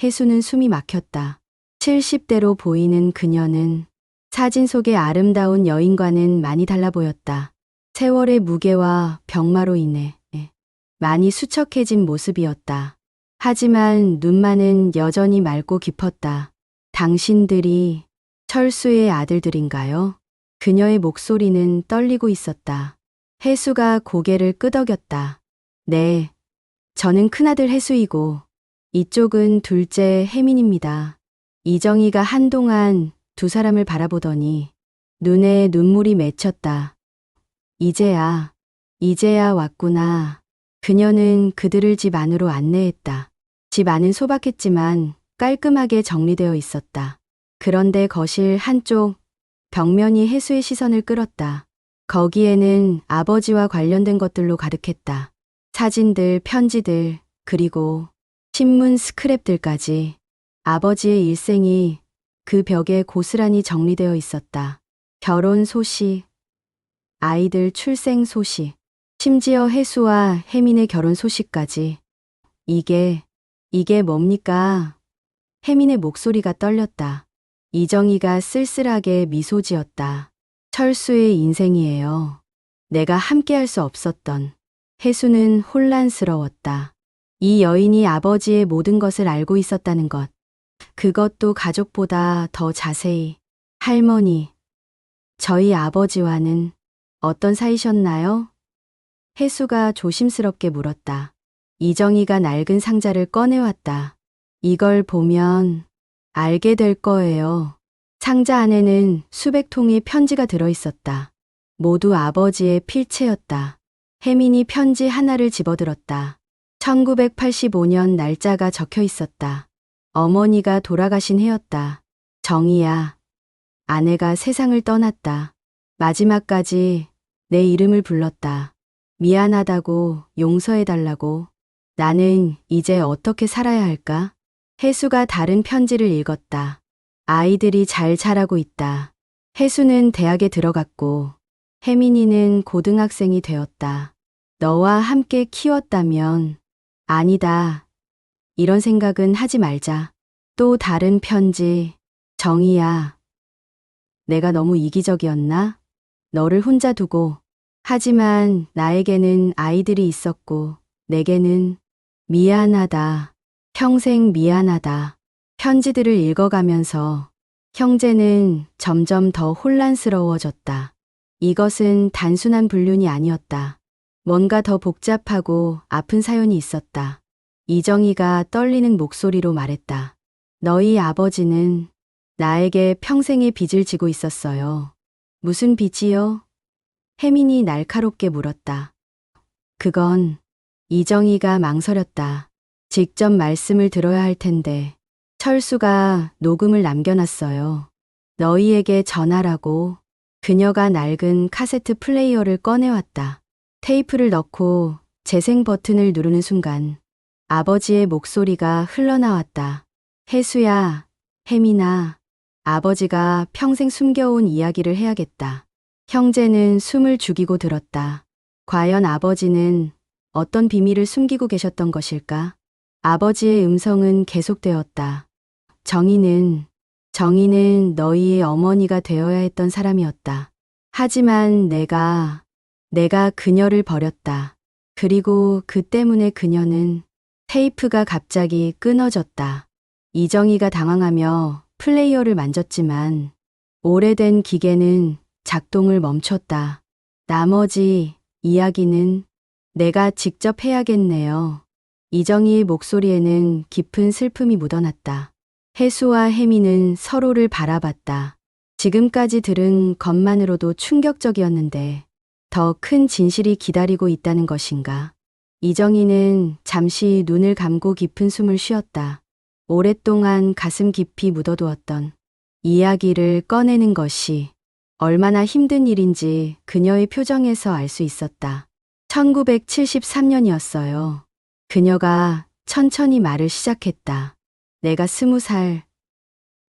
A: 혜수는 숨이 막혔다. 70대로 보이는 그녀는 사진 속의 아름다운 여인과는 많이 달라 보였다. 세월의 무게와 병마로 인해 많이 수척해진 모습이었다. 하지만 눈만은 여전히 맑고 깊었다. 당신들이 철수의 아들들인가요? 그녀의 목소리는 떨리고 있었다. 혜수가 고개를 끄덕였다. 네, 저는 큰아들 혜수이고 이쪽은 둘째 혜민입니다. 이정희가 한동안 두 사람을 바라보더니 눈에 눈물이 맺혔다. 이제야 왔구나. 그녀는 그들을 집 안으로 안내했다. 집 안은 소박했지만 깔끔하게 정리되어 있었다. 그런데 거실 한쪽 벽면이 혜수의 시선을 끌었다. 거기에는 아버지와 관련된 것들로 가득했다. 사진들, 편지들, 그리고 신문 스크랩들까지 아버지의 일생이 그 벽에 고스란히 정리되어 있었다. 결혼 소식, 아이들 출생 소식, 심지어 혜수와 혜민의 결혼 소식까지. 이게 뭡니까? 혜민의 목소리가 떨렸다. 이정희가 쓸쓸하게 미소 지었다. 철수의 인생이에요. 내가 함께할 수 없었던. 혜수는 혼란스러웠다. 이 여인이 아버지의 모든 것을 알고 있었다는 것. 그것도 가족보다 더 자세히. 할머니, 저희 아버지와는 어떤 사이셨나요? 혜수가 조심스럽게 물었다. 이정희가 낡은 상자를 꺼내왔다. 이걸 보면 알게 될 거예요. 상자 안에는 수백 통의 편지가 들어있었다. 모두 아버지의 필체였다. 혜민이 편지 하나를 집어들었다. 1985년 날짜가 적혀 있었다. 어머니가 돌아가신 해였다. 정희야, 아내가 세상을 떠났다. 마지막까지 내 이름을 불렀다. 미안하다고, 용서해달라고. 나는 이제 어떻게 살아야 할까? 혜수가 다른 편지를 읽었다. 아이들이 잘 자라고 있다. 혜수는 대학에 들어갔고 혜민이는 고등학생이 되었다. 너와 함께 키웠다면. 아니다. 이런 생각은 하지 말자. 또 다른 편지. 정희야. 내가 너무 이기적이었나? 너를 혼자 두고. 하지만 나에게는 아이들이 있었고 내게는 미안하다. 평생 미안하다. 편지들을 읽어가면서 형제는 점점 더 혼란스러워졌다. 이것은 단순한 불륜이 아니었다. 뭔가 더 복잡하고 아픈 사연이 있었다. 이정희가 떨리는 목소리로 말했다. 너희 아버지는 나에게 평생의 빚을 지고 있었어요. 무슨 빚이요? 혜민이 날카롭게 물었다. 그건 이정희가 망설였다. 직접 말씀을 들어야 할 텐데. 철수가 녹음을 남겨놨어요. 너희에게 전하라고. 그녀가 낡은 카세트 플레이어를 꺼내왔다. 테이프를 넣고 재생 버튼을 누르는 순간 아버지의 목소리가 흘러나왔다. 혜수야, 혜민아, 아버지가 평생 숨겨온 이야기를 해야겠다. 형제는 숨을 죽이고 들었다. 과연 아버지는 어떤 비밀을 숨기고 계셨던 것일까? 아버지의 음성은 계속되었다. 정희는 너희의 어머니가 되어야 했던 사람이었다. 하지만 내가 그녀를 버렸다. 그리고 그 때문에 그녀는. 테이프가 갑자기 끊어졌다. 이정희가 당황하며 플레이어를 만졌지만 오래된 기계는 작동을 멈췄다. 나머지 이야기는 내가 직접 해야겠네요. 이정희의 목소리에는 깊은 슬픔이 묻어났다. 혜수와 혜미는 서로를 바라봤다. 지금까지 들은 것만으로도 충격적이었는데 더 큰 진실이 기다리고 있다는 것인가? 이정희는 잠시 눈을 감고 깊은 숨을 쉬었다. 오랫동안 가슴 깊이 묻어두었던 이야기를 꺼내는 것이 얼마나 힘든 일인지 그녀의 표정에서 알 수 있었다. 1973년이었어요. 그녀가 천천히 말을 시작했다. 내가 20살,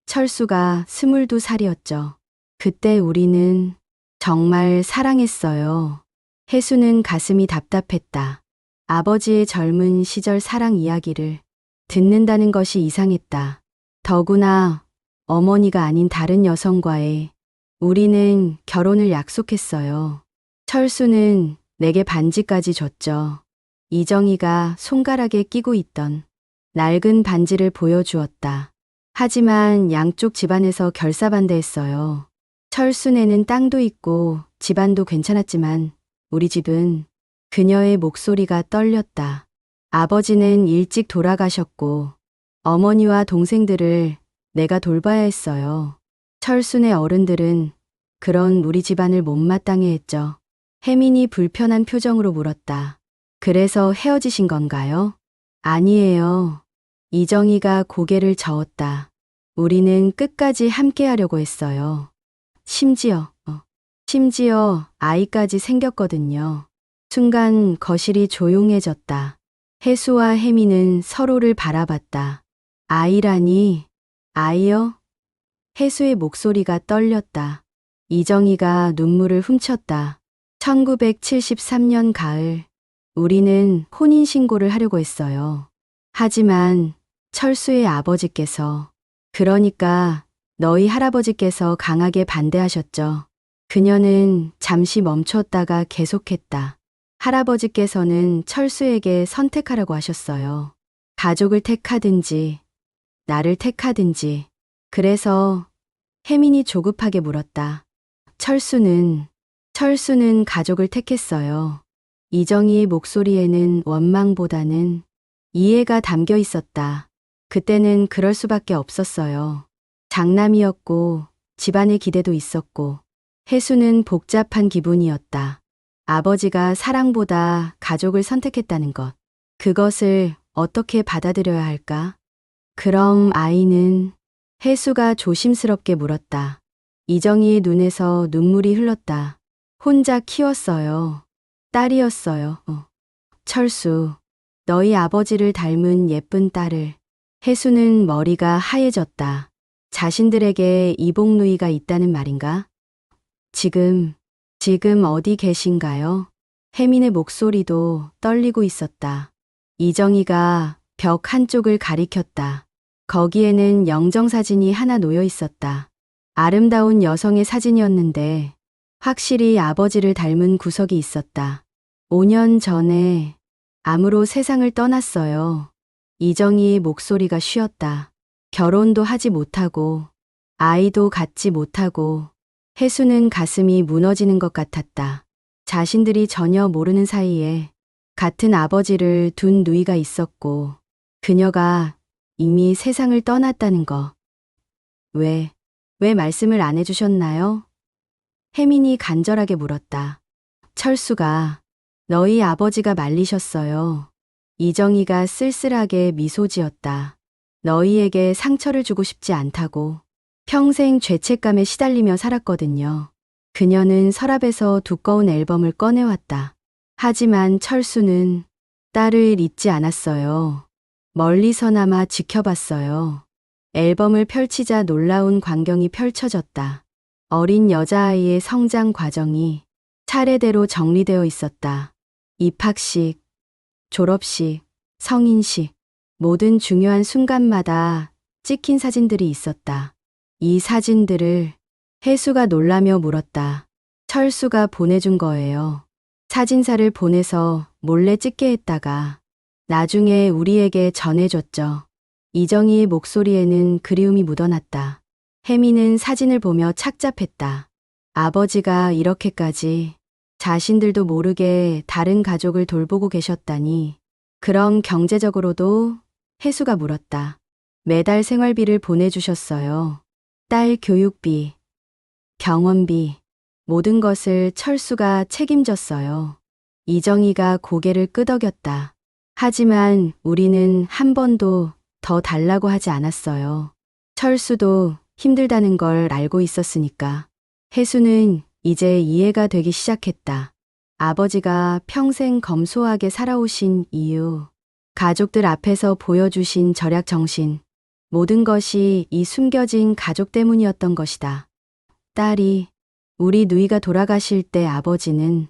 A: 철수가 22살이었죠. 그때 우리는 정말 사랑했어요. 혜수는 가슴이 답답했다. 아버지의 젊은 시절 사랑 이야기를 듣는다는 것이 이상했다. 더구나 어머니가 아닌 다른 여성과의. 우리는 결혼을 약속했어요. 철수는 내게 반지까지 줬죠. 이정희가 손가락에 끼고 있던 낡은 반지를 보여주었다. 하지만 양쪽 집안에서 결사반대했어요. 철수네는 땅도 있고 집안도 괜찮았지만 우리 집은. 그녀의 목소리가 떨렸다. 아버지는 일찍 돌아가셨고 어머니와 동생들을 내가 돌봐야 했어요. 철순의 어른들은 그런 우리 집안을 못마땅해 했죠. 혜민이 불편한 표정으로 물었다. 그래서 헤어지신 건가요? 아니에요. 이정희가 고개를 저었다. 우리는 끝까지 함께 하려고 했어요. 심지어 아이까지 생겼거든요. 순간 거실이 조용해졌다. 혜수와 혜미는 서로를 바라봤다. 아이라니, 아이요? 혜수의 목소리가 떨렸다. 이정희가 눈물을 훔쳤다. 1973년 가을, 우리는 혼인신고를 하려고 했어요. 하지만 철수의 아버지께서, 그러니까 너희 할아버지께서 강하게 반대하셨죠. 그녀는 잠시 멈췄다가 계속했다. 할아버지께서는 철수에게 선택하라고 하셨어요. 가족을 택하든지, 나를 택하든지. 그래서 혜민이 조급하게 물었다. 철수는 가족을 택했어요. 이정희의 목소리에는 원망보다는 이해가 담겨 있었다. 그때는 그럴 수밖에 없었어요. 장남이었고 집안의 기대도 있었고 혜수는 복잡한 기분이었다. 아버지가 사랑보다 가족을 선택했다는 것. 그것을 어떻게 받아들여야 할까? 그럼 아이는? 혜수가 조심스럽게 물었다. 이정희의 눈에서 눈물이 흘렀다. 혼자 키웠어요. 딸이었어요. 철수, 너희 아버지를 닮은 예쁜 딸을. 혜수는 머리가 하얘졌다. 자신들에게 이복누이가 있다는 말인가? 지금 어디 계신가요? 혜민의 목소리도 떨리고 있었다. 이정희가 벽 한쪽을 가리켰다. 거기에는 영정사진이 하나 놓여 있었다. 아름다운 여성의 사진이었는데 확실히 아버지를 닮은 구석이 있었다. 5년 전에 암으로 세상을 떠났어요. 이정희의 목소리가 쉬었다. 결혼도 하지 못하고 아이도 갖지 못하고 혜수는 가슴이 무너지는 것 같았다. 자신들이 전혀 모르는 사이에 같은 아버지를 둔 누이가 있었고 그녀가 이미 세상을 떠났다는 거. 왜 말씀을 안 해주셨나요? 혜민이 간절하게 물었다. 철수가, 너희 아버지가 말리셨어요. 이정희가 쓸쓸하게 미소 지었다. 너희에게 상처를 주고 싶지 않다고. 평생 죄책감에 시달리며 살았거든요. 그녀는 서랍에서 두꺼운 앨범을 꺼내왔다. 하지만 철수는 딸을 잊지 않았어요. 멀리서나마 지켜봤어요. 앨범을 펼치자 놀라운 광경이 펼쳐졌다. 어린 여자아이의 성장 과정이 차례대로 정리되어 있었다. 입학식, 졸업식, 성인식, 모든 중요한 순간마다 찍힌 사진들이 있었다. 이 사진들을 혜수가 놀라며 물었다. 철수가 보내준 거예요. 사진사를 보내서 몰래 찍게 했다가 나중에 우리에게 전해줬죠. 이정희의 목소리에는 그리움이 묻어났다. 혜미는 사진을 보며 착잡했다. 아버지가 이렇게까지 자신들도 모르게 다른 가족을 돌보고 계셨다니. 그럼 경제적으로도? 혜수가 물었다. 매달 생활비를 보내주셨어요. 딸 교육비, 병원비, 모든 것을 철수가 책임졌어요. 이정희가 고개를 끄덕였다. 하지만 우리는 한 번도 더 달라고 하지 않았어요. 철수도 힘들다는 걸 알고 있었으니까. 혜수는 이제 이해가 되기 시작했다. 아버지가 평생 검소하게 살아오신 이유, 가족들 앞에서 보여주신 절약 정신, 모든 것이 이 숨겨진 가족 때문이었던 것이다. 딸이, 우리 누이가 돌아가실 때 아버지는?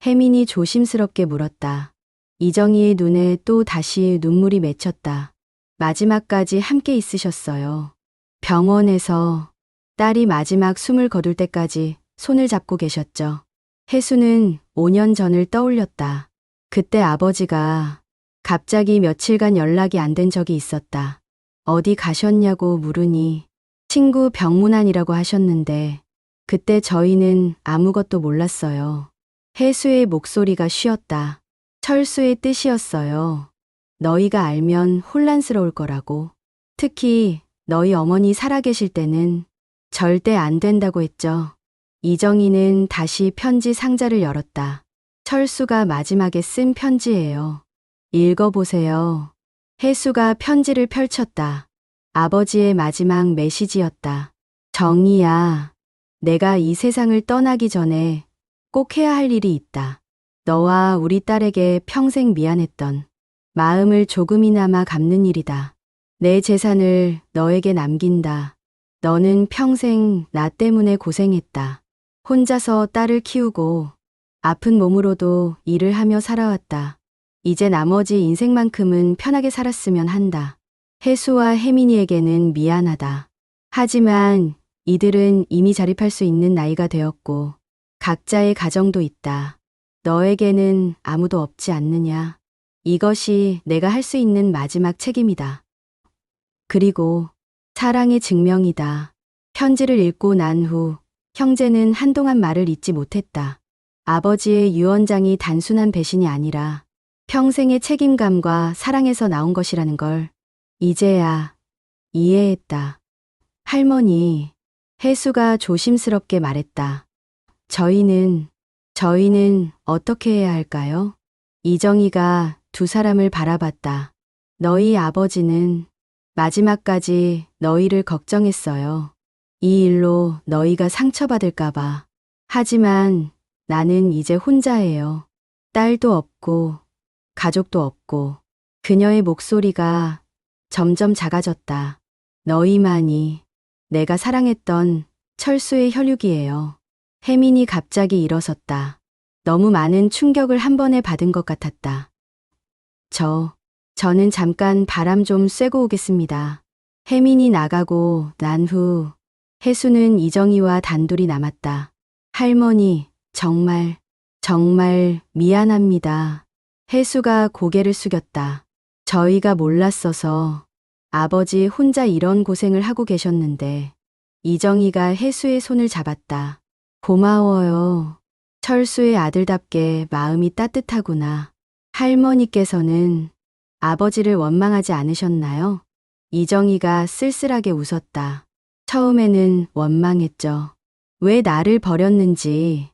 A: 혜민이 조심스럽게 물었다. 이정희의 눈에 또 다시 눈물이 맺혔다. 마지막까지 함께 있으셨어요. 병원에서 딸이 마지막 숨을 거둘 때까지 손을 잡고 계셨죠. 혜수는 5년 전을 떠올렸다. 그때 아버지가 갑자기 며칠간 연락이 안 된 적이 있었다. 어디 가셨냐고 물으니 친구 병문안이라고 하셨는데 그때 저희는 아무것도 몰랐어요. 혜수의 목소리가 쉬었다. 철수의 뜻이었어요. 너희가 알면 혼란스러울 거라고. 특히 너희 어머니 살아계실 때는 절대 안 된다고 했죠. 이정희는 다시 편지 상자를 열었다. 철수가 마지막에 쓴 편지예요. 읽어보세요. 혜수가 편지를 펼쳤다. 아버지의 마지막 메시지였다. 정희야, 내가 이 세상을 떠나기 전에 꼭 해야 할 일이 있다. 너와 우리 딸에게 평생 미안했던 마음을 조금이나마 갚는 일이다. 내 재산을 너에게 남긴다. 너는 평생 나 때문에 고생했다. 혼자서 딸을 키우고 아픈 몸으로도 일을 하며 살아왔다. 이제 나머지 인생만큼은 편하게 살았으면 한다. 혜수와 혜민이에게는 미안하다. 하지만 이들은 이미 자립할 수 있는 나이가 되었고 각자의 가정도 있다. 너에게는 아무도 없지 않느냐. 이것이 내가 할 수 있는 마지막 책임이다. 그리고 사랑의 증명이다. 편지를 읽고 난 후 형제는 한동안 말을 잇지 못했다. 아버지의 유언장이 단순한 배신이 아니라 평생의 책임감과 사랑에서 나온 것이라는 걸 이제야 이해했다. 할머니, 혜수가 조심스럽게 말했다. 저희는 어떻게 해야 할까요? 이정희가 두 사람을 바라봤다. 너희 아버지는 마지막까지 너희를 걱정했어요. 이 일로 너희가 상처받을까봐. 하지만 나는 이제 혼자예요. 딸도 없고 가족도 없고. 그녀의 목소리가 점점 작아졌다. 너희만이 내가 사랑했던 철수의 혈육이에요. 혜민이 갑자기 일어섰다. 너무 많은 충격을 한 번에 받은 것 같았다. 저는 잠깐 바람 좀 쐬고 오겠습니다. 혜민이 나가고 난 후 혜수는 이정희와 단둘이 남았다. 할머니, 정말 미안합니다. 혜수가 고개를 숙였다. 저희가 몰랐어서 아버지 혼자 이런 고생을 하고 계셨는데. 이정희가 혜수의 손을 잡았다. 고마워요. 철수의 아들답게 마음이 따뜻하구나. 할머니께서는 아버지를 원망하지 않으셨나요? 이정희가 쓸쓸하게 웃었다. 처음에는 원망했죠. 왜 나를 버렸는지,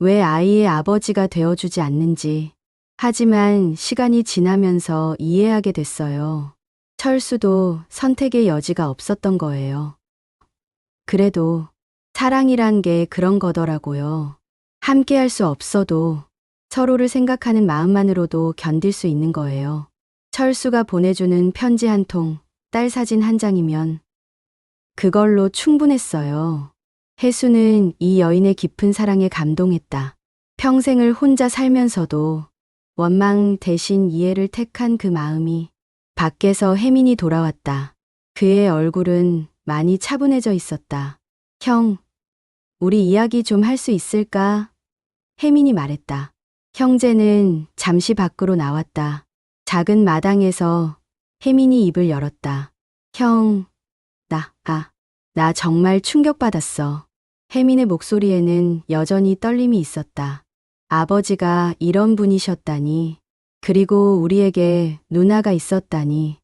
A: 왜 아이의 아버지가 되어주지 않는지. 하지만 시간이 지나면서 이해하게 됐어요. 철수도 선택의 여지가 없었던 거예요. 그래도 사랑이란 게 그런 거더라고요. 함께 할 수 없어도 서로를 생각하는 마음만으로도 견딜 수 있는 거예요. 철수가 보내주는 편지 한 통, 딸 사진 한 장이면 그걸로 충분했어요. 혜수는 이 여인의 깊은 사랑에 감동했다. 평생을 혼자 살면서도 원망 대신 이해를 택한 그 마음이. 밖에서 혜민이 돌아왔다. 그의 얼굴은 많이 차분해져 있었다. 형, 우리 이야기 좀 할 수 있을까? 혜민이 말했다. 형제는 잠시 밖으로 나왔다. 작은 마당에서 혜민이 입을 열었다. 형, 나 정말 충격받았어. 혜민의 목소리에는 여전히 떨림이 있었다. 아버지가 이런 분이셨다니. 그리고 우리에게 누나가 있었다니.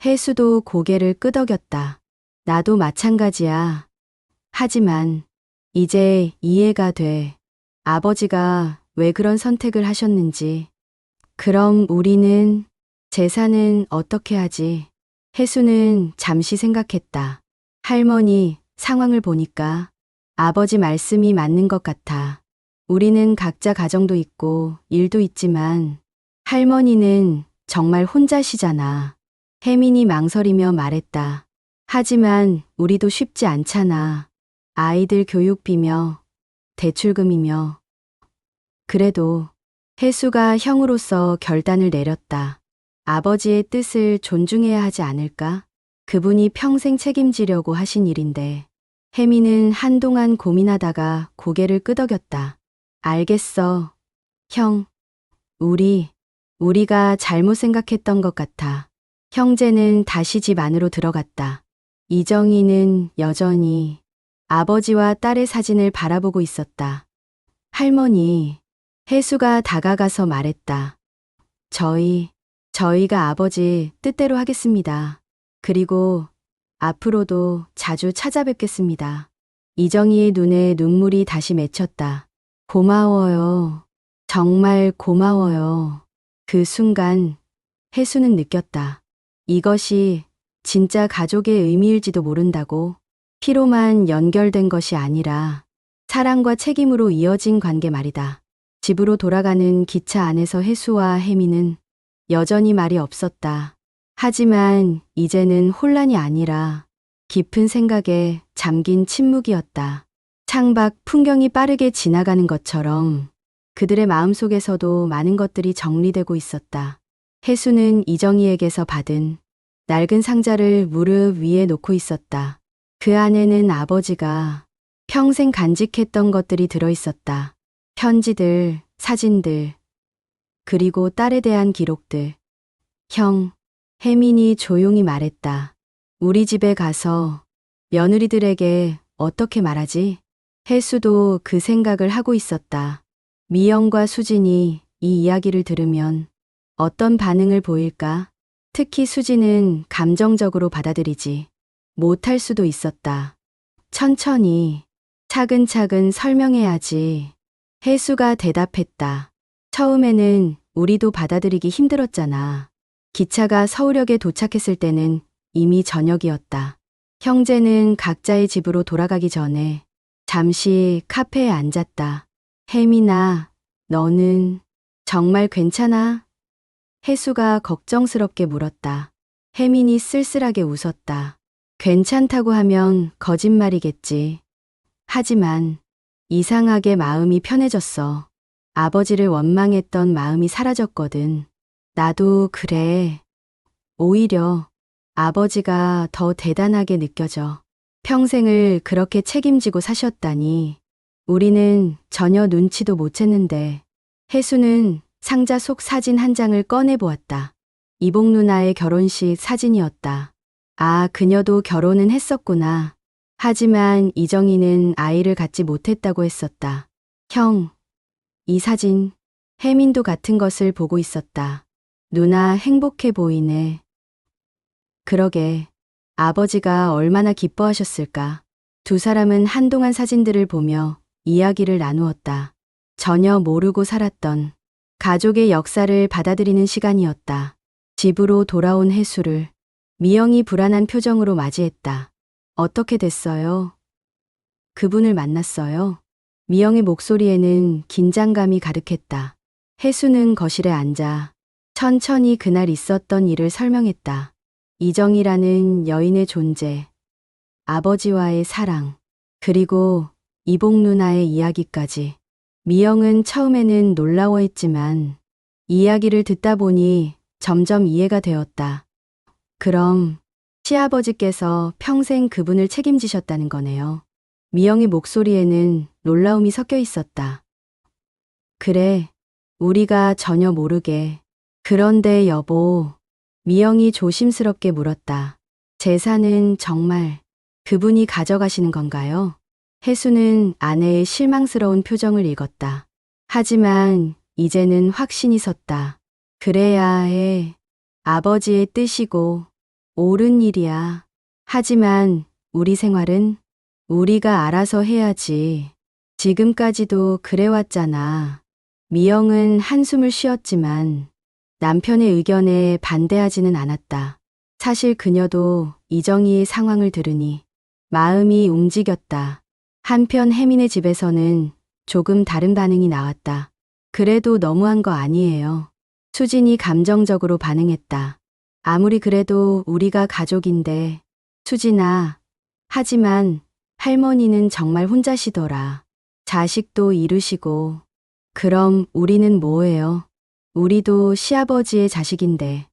A: 혜수도 고개를 끄덕였다. 나도 마찬가지야. 하지만 이제 이해가 돼. 아버지가 왜 그런 선택을 하셨는지. 그럼 우리는 재산은 어떻게 하지? 혜수는 잠시 생각했다. 할머니, 상황을 보니까 아버지 말씀이 맞는 것 같아. 우리는 각자 가정도 있고 일도 있지만 할머니는 정말 혼자시잖아. 혜민이 망설이며 말했다. 하지만 우리도 쉽지 않잖아. 아이들 교육비며 대출금이며. 그래도 혜수가 형으로서 결단을 내렸다. 아버지의 뜻을 존중해야 하지 않을까? 그분이 평생 책임지려고 하신 일인데. 혜미는 한동안 고민하다가 고개를 끄덕였다. 알겠어. 형, 우리가 잘못 생각했던 것 같아. 형제는 다시 집 안으로 들어갔다. 이정희는 여전히 아버지와 딸의 사진을 바라보고 있었다. 할머니, 혜수가 다가가서 말했다. 저희가 아버지 뜻대로 하겠습니다. 그리고 앞으로도 자주 찾아뵙겠습니다. 이정희의 눈에 눈물이 다시 맺혔다. 고마워요. 정말 고마워요. 그 순간 혜수는 느꼈다. 이것이 진짜 가족의 의미일지도 모른다고. 피로만 연결된 것이 아니라 사랑과 책임으로 이어진 관계 말이다. 집으로 돌아가는 기차 안에서 혜수와 혜미는 여전히 말이 없었다. 하지만 이제는 혼란이 아니라 깊은 생각에 잠긴 침묵이었다. 창밖 풍경이 빠르게 지나가는 것처럼 그들의 마음속에서도 많은 것들이 정리되고 있었다. 혜수는 이정희에게서 받은 낡은 상자를 무릎 위에 놓고 있었다. 그 안에는 아버지가 평생 간직했던 것들이 들어 있었다. 편지들, 사진들, 그리고 딸에 대한 기록들. 형, 혜민이 조용히 말했다. 우리 집에 가서 며느리들에게 어떻게 말하지? 혜수도 그 생각을 하고 있었다. 미영과 수진이 이 이야기를 들으면 어떤 반응을 보일까? 특히 수진은 감정적으로 받아들이지 못할 수도 있었다. 천천히, 차근차근 설명해야지. 혜수가 대답했다. 처음에는 우리도 받아들이기 힘들었잖아. 기차가 서울역에 도착했을 때는 이미 저녁이었다. 형제는 각자의 집으로 돌아가기 전에 잠시 카페에 앉았다. 혜민아, 너는 정말 괜찮아? 혜수가 걱정스럽게 물었다. 혜민이 쓸쓸하게 웃었다. 괜찮다고 하면 거짓말이겠지. 하지만 이상하게 마음이 편해졌어. 아버지를 원망했던 마음이 사라졌거든. 나도 그래. 오히려 아버지가 더 대단하게 느껴져. 평생을 그렇게 책임지고 사셨다니. 우리는 전혀 눈치도 못 챘는데. 혜수는 상자 속 사진 한 장을 꺼내보았다. 이복 누나의 결혼식 사진이었다. 아, 그녀도 결혼은 했었구나. 하지만 이정희는 아이를 갖지 못했다고 했었다. 형, 이 사진, 혜민도 같은 것을 보고 있었다. 누나 행복해 보이네. 그러게, 아버지가 얼마나 기뻐하셨을까. 두 사람은 한동안 사진들을 보며 이야기를 나누었다. 전혀 모르고 살았던 가족의 역사를 받아들이는 시간이었다. 집으로 돌아온 혜수를 미영이 불안한 표정으로 맞이했다. 어떻게 됐어요? 그분을 만났어요? 미영의 목소리에는 긴장감이 가득했다. 혜수는 거실에 앉아 천천히 그날 있었던 일을 설명했다. 이정희라는 여인의 존재, 아버지와의 사랑, 그리고 이복 누나의 이야기까지. 미영은 처음에는 놀라워했지만 이야기를 듣다 보니 점점 이해가 되었다. 그럼 시아버지께서 평생 그분을 책임지셨다는 거네요. 미영의 목소리에는 놀라움이 섞여 있었다. 그래, 우리가 전혀 모르게. 그런데 여보, 미영이 조심스럽게 물었다. 재산은 정말 그분이 가져가시는 건가요? 혜수는 아내의 실망스러운 표정을 읽었다. 하지만 이제는 확신이 섰다. 그래야 해. 아버지의 뜻이고 옳은 일이야. 하지만 우리 생활은 우리가 알아서 해야지. 지금까지도 그래왔잖아. 미영은 한숨을 쉬었지만 남편의 의견에 반대하지는 않았다. 사실 그녀도 이정희의 상황을 들으니 마음이 움직였다. 한편 혜민의 집에서는 조금 다른 반응이 나왔다. 그래도 너무한 거 아니에요. 수진이 감정적으로 반응했다. 아무리 그래도 우리가 가족인데. 수진아, 하지만 할머니는 정말 혼자시더라. 자식도 이루시고. 그럼 우리는 뭐예요? 우리도 시아버지의 자식인데.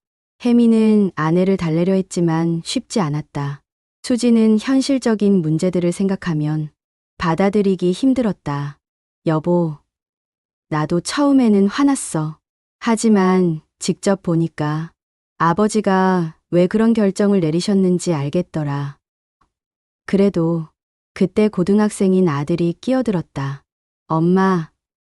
A: 혜미는 아내를 달래려 했지만 쉽지 않았다. 수지는 현실적인 문제들을 생각하면 받아들이기 힘들었다. 여보, 나도 처음에는 화났어. 하지만 직접 보니까 아버지가 왜 그런 결정을 내리셨는지 알겠더라. 그래도 그때 고등학생인 아들이 끼어들었다. 엄마,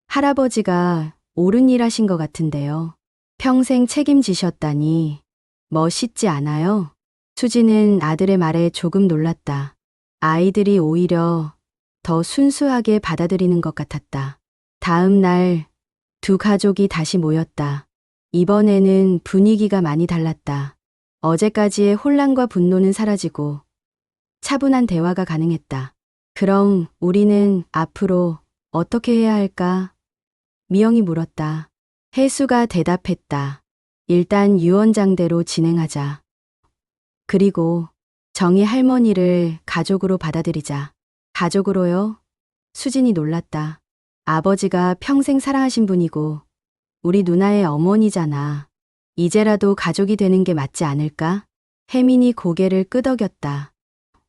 A: 할아버지가 옳은 일 하신 것 같은데요. 평생 책임지셨다니 멋있지 않아요? 수지는 아들의 말에 조금 놀랐다. 아이들이 오히려 더 순수하게 받아들이는 것 같았다. 다음 날 두 가족이 다시 모였다. 이번에는 분위기가 많이 달랐다. 어제까지의 혼란과 분노는 사라지고 차분한 대화가 가능했다. 그럼 우리는 앞으로 어떻게 해야 할까? 미영이 물었다. 혜수가 대답했다. 일단 유언장대로 진행하자. 그리고 정희 할머니를 가족으로 받아들이자. 가족으로요? 수진이 놀랐다. 아버지가 평생 사랑하신 분이고 우리 누나의 어머니잖아. 이제라도 가족이 되는 게 맞지 않을까? 혜민이 고개를 끄덕였다.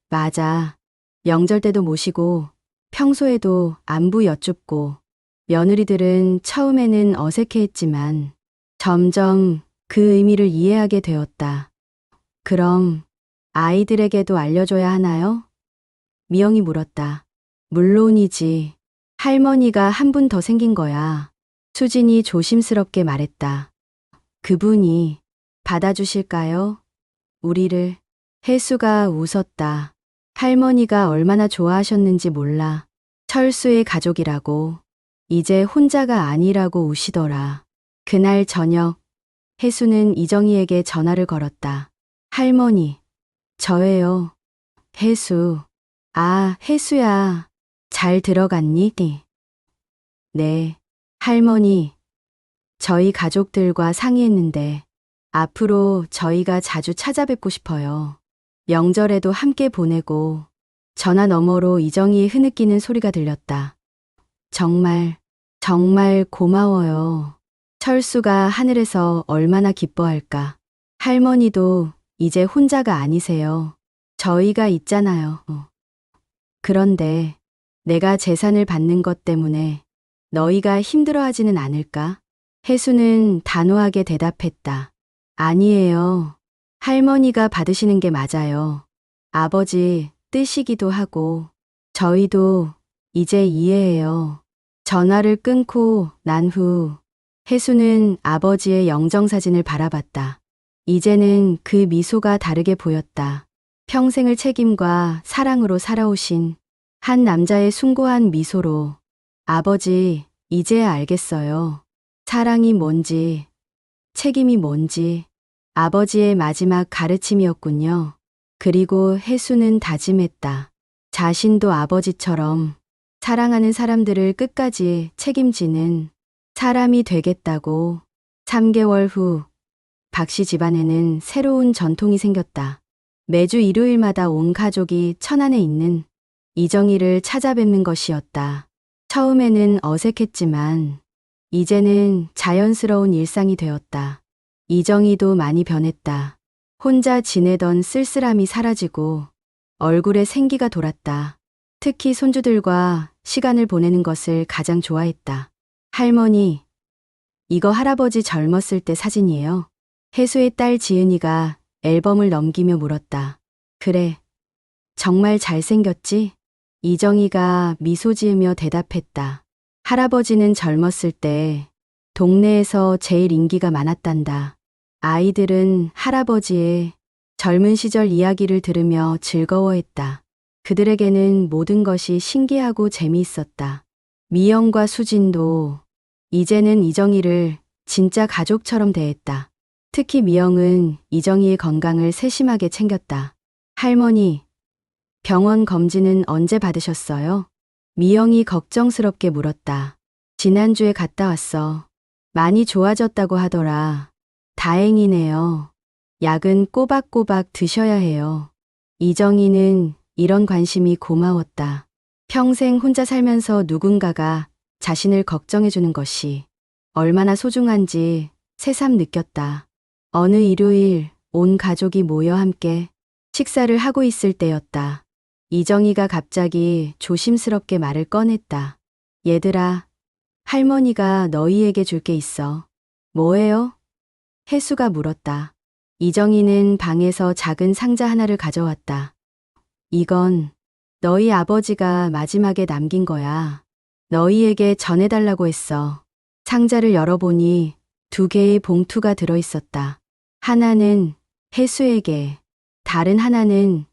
A: 맞아. 명절 때도 모시고 평소에도 안부 여쭙고 며느리들은 처음에는 어색해했지만 점점 그 의미를 이해하게 되었다. 그럼 아이들에게도 알려줘야 하나요? 미영이 물었다. 물론이지. 할머니가 한 분 더 생긴 거야. 수진이 조심스럽게 말했다. 그분이 받아주실까요? 우리를. 혜수가 웃었다. 할머니가 얼마나 좋아하셨는지 몰라. 철수의 가족이라고. 이제 혼자가 아니라고 우시더라. 그날 저녁 혜수는 이정희에게 전화를 걸었다. 할머니, 저예요. 혜수. 아, 혜수야. 잘 들어갔니? 네. 할머니, 저희 가족들과 상의했는데 앞으로 저희가 자주 찾아뵙고 싶어요. 명절에도 함께 보내고. 전화 너머로 이정희의 흐느끼는 소리가 들렸다. 정말 고마워요. 철수가 하늘에서 얼마나 기뻐할까. 할머니도 이제 혼자가 아니세요. 저희가 있잖아요. 그런데 내가 재산을 받는 것 때문에 너희가 힘들어하지는 않을까? 혜수는 단호하게 대답했다. 아니에요. 할머니가 받으시는 게 맞아요. 아버지 뜻이기도 하고 저희도 이제 이해해요. 전화를 끊고 난 후 혜수는 아버지의 영정사진을 바라봤다. 이제는 그 미소가 다르게 보였다. 평생을 책임과 사랑으로 살아오신 한 남자의 숭고한 미소로. 아버지, 이제야 알겠어요. 사랑이 뭔지, 책임이 뭔지. 아버지의 마지막 가르침이었군요. 그리고 혜수는 다짐했다. 자신도 아버지처럼 사랑하는 사람들을 끝까지 책임지는 사람이 되겠다고. 3개월 후 박씨 집안에는 새로운 전통이 생겼다. 매주 일요일마다 온 가족이 천안에 있는 이정희를 찾아뵙는 것이었다. 처음에는 어색했지만 이제는 자연스러운 일상이 되었다. 이정희도 많이 변했다. 혼자 지내던 쓸쓸함이 사라지고 얼굴에 생기가 돌았다. 특히 손주들과 시간을 보내는 것을 가장 좋아했다. 할머니, 이거 할아버지 젊었을 때 사진이에요. 혜수의 딸 지은이가 앨범을 넘기며 물었다. 그래, 정말 잘생겼지? 이정희가 미소 지으며 대답했다. 할아버지는 젊었을 때 동네에서 제일 인기가 많았단다. 아이들은 할아버지의 젊은 시절 이야기를 들으며 즐거워했다. 그들에게는 모든 것이 신기하고 재미있었다. 미영과 수진도 이제는 이정희를 진짜 가족처럼 대했다. 특히 미영은 이정희의 건강을 세심하게 챙겼다. 할머니, 병원 검진은 언제 받으셨어요? 미영이 걱정스럽게 물었다. 지난주에 갔다 왔어. 많이 좋아졌다고 하더라. 다행이네요. 약은 꼬박꼬박 드셔야 해요. 이정희는 이런 관심이 고마웠다. 평생 혼자 살면서 누군가가 자신을 걱정해주는 것이 얼마나 소중한지 새삼 느꼈다. 어느 일요일 온 가족이 모여 함께 식사를 하고 있을 때였다. 이정희가 갑자기 조심스럽게 말을 꺼냈다. 얘들아, 할머니가 너희에게 줄 게 있어. 뭐예요? 혜수가 물었다. 이정희는 방에서 작은 상자 하나를 가져왔다. 이건 너희 아버지가 마지막에 남긴 거야. 너희에게 전해달라고 했어. 상자를 열어보니 두 개의 봉투가 들어 있었다. 하나는 혜수에게, 다른 하나는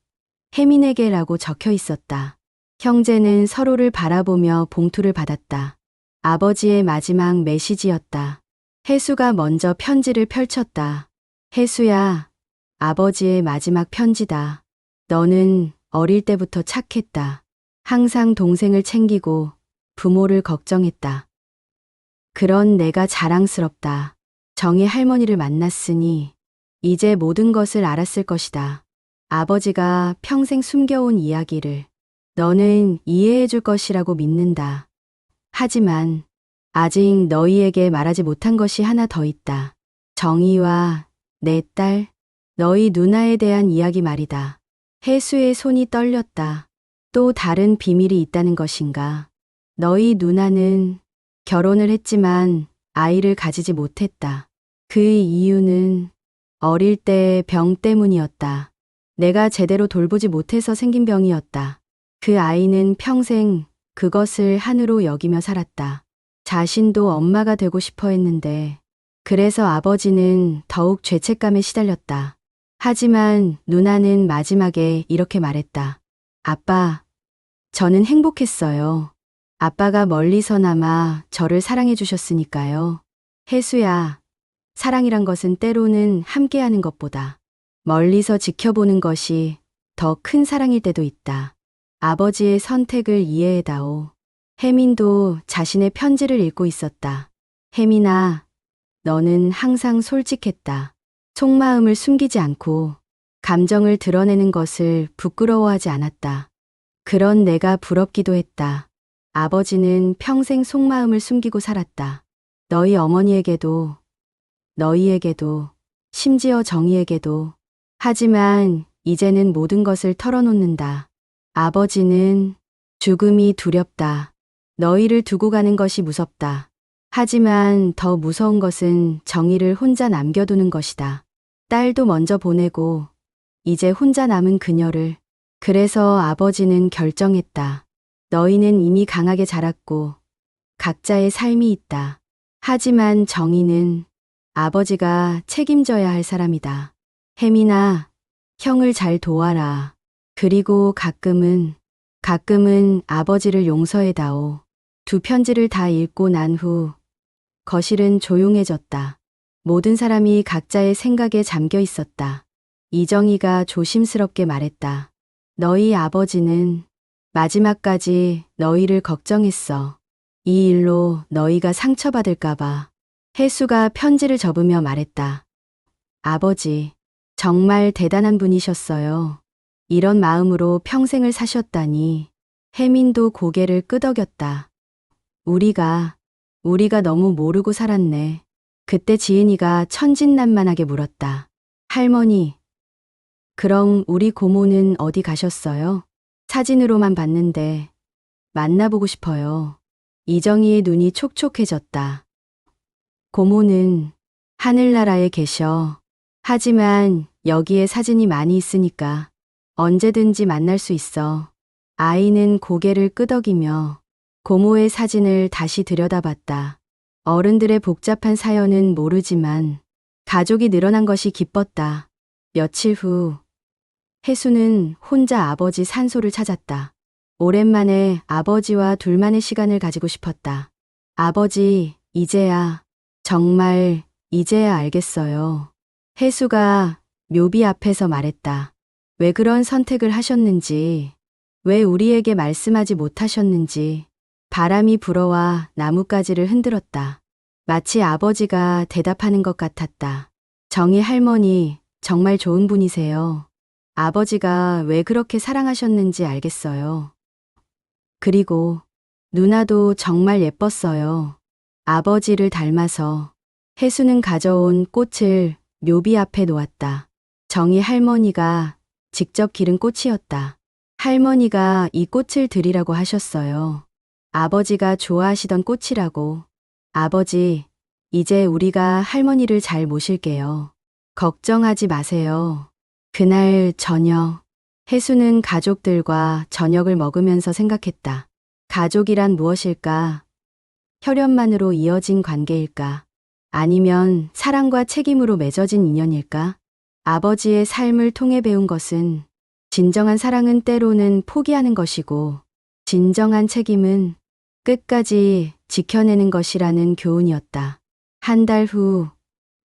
A: 혜민에게라고 적혀 있었다. 형제는 서로를 바라보며 봉투를 받았다. 아버지의 마지막 메시지였다. 혜수가 먼저 편지를 펼쳤다. 혜수야, 아버지의 마지막 편지다. 너는 어릴 때부터 착했다. 항상 동생을 챙기고 부모를 걱정했다. 그런 내가 자랑스럽다. 정희 할머니를 만났으니 이제 모든 것을 알았을 것이다. 아버지가 평생 숨겨온 이야기를 너는 이해해 줄 것이라고 믿는다. 하지만 아직 너희에게 말하지 못한 것이 하나 더 있다. 정희와 내 딸, 너희 누나에 대한 이야기 말이다. 혜수의 손이 떨렸다. 또 다른 비밀이 있다는 것인가? 너희 누나는 결혼을 했지만 아이를 가지지 못했다. 그 이유는 어릴 때 병 때문이었다. 내가 제대로 돌보지 못해서 생긴 병이었다. 그 아이는 평생 그것을 한으로 여기며 살았다. 자신도 엄마가 되고 싶어 했는데, 그래서 아버지는 더욱 죄책감에 시달렸다. 하지만 누나는 마지막에 이렇게 말했다. 아빠, 저는 행복했어요. 아빠가 멀리서나마 저를 사랑해 주셨으니까요. 혜수야, 사랑이란 것은 때로는 함께하는 것보다 멀리서 지켜보는 것이 더 큰 사랑일 때도 있다. 아버지의 선택을 이해해다오. 혜민도 자신의 편지를 읽고 있었다. 혜민아, 너는 항상 솔직했다. 속마음을 숨기지 않고 감정을 드러내는 것을 부끄러워하지 않았다. 그런 내가 부럽기도 했다. 아버지는 평생 속마음을 숨기고 살았다. 너희 어머니에게도, 너희에게도, 심지어 정희에게도. 하지만 이제는 모든 것을 털어놓는다. 아버지는 죽음이 두렵다. 너희를 두고 가는 것이 무섭다. 하지만 더 무서운 것은 정희를 혼자 남겨두는 것이다. 딸도 먼저 보내고 이제 혼자 남은 그녀를. 그래서 아버지는 결정했다. 너희는 이미 강하게 자랐고 각자의 삶이 있다. 하지만 정희는 아버지가 책임져야 할 사람이다. 혜민아, 형을 잘 도와라. 그리고 가끔은 아버지를 용서해다오. 두 편지를 다 읽고 난 후 거실은 조용해졌다. 모든 사람이 각자의 생각에 잠겨 있었다. 이정희가 조심스럽게 말했다. 너희 아버지는 마지막까지 너희를 걱정했어. 이 일로 너희가 상처받을까봐. 혜수가 편지를 접으며 말했다. 아버지, 정말 대단한 분이셨어요. 이런 마음으로 평생을 사셨다니. 혜민도 고개를 끄덕였다. 우리가 너무 모르고 살았네. 그때 지은이가 천진난만하게 물었다. 할머니, 그럼 우리 고모는 어디 가셨어요? 사진으로만 봤는데 만나보고 싶어요. 이정희의 눈이 촉촉해졌다. 고모는 하늘나라에 계셔. 하지만 여기에 사진이 많이 있으니까 언제든지 만날 수 있어. 아이는 고개를 끄덕이며 고모의 사진을 다시 들여다봤다. 어른들의 복잡한 사연은 모르지만 가족이 늘어난 것이 기뻤다. 며칠 후 혜수는 혼자 아버지 산소를 찾았다. 오랜만에 아버지와 둘만의 시간을 가지고 싶었다. 아버지, 정말 이제야 알겠어요. 혜수가 묘비 앞에서 말했다. 왜 그런 선택을 하셨는지, 왜 우리에게 말씀하지 못하셨는지. 바람이 불어와 나뭇가지를 흔들었다. 마치 아버지가 대답하는 것 같았다. 정희 할머니, 정말 좋은 분이세요. 아버지가 왜 그렇게 사랑하셨는지 알겠어요. 그리고 누나도 정말 예뻤어요. 아버지를 닮아서. 혜수는 가져온 꽃을 묘비 앞에 놓았다. 정희 할머니가 직접 기른 꽃이었다. 할머니가 이 꽃을 드리라고 하셨어요. 아버지가 좋아하시던 꽃이라고. 아버지, 이제 우리가 할머니를 잘 모실게요. 걱정하지 마세요. 그날 저녁, 혜수는 가족들과 저녁을 먹으면서 생각했다. 가족이란 무엇일까? 혈연만으로 이어진 관계일까? 아니면 사랑과 책임으로 맺어진 인연일까? 아버지의 삶을 통해 배운 것은 진정한 사랑은 때로는 포기하는 것이고 진정한 책임은 끝까지 지켜내는 것이라는 교훈이었다. 한 달 후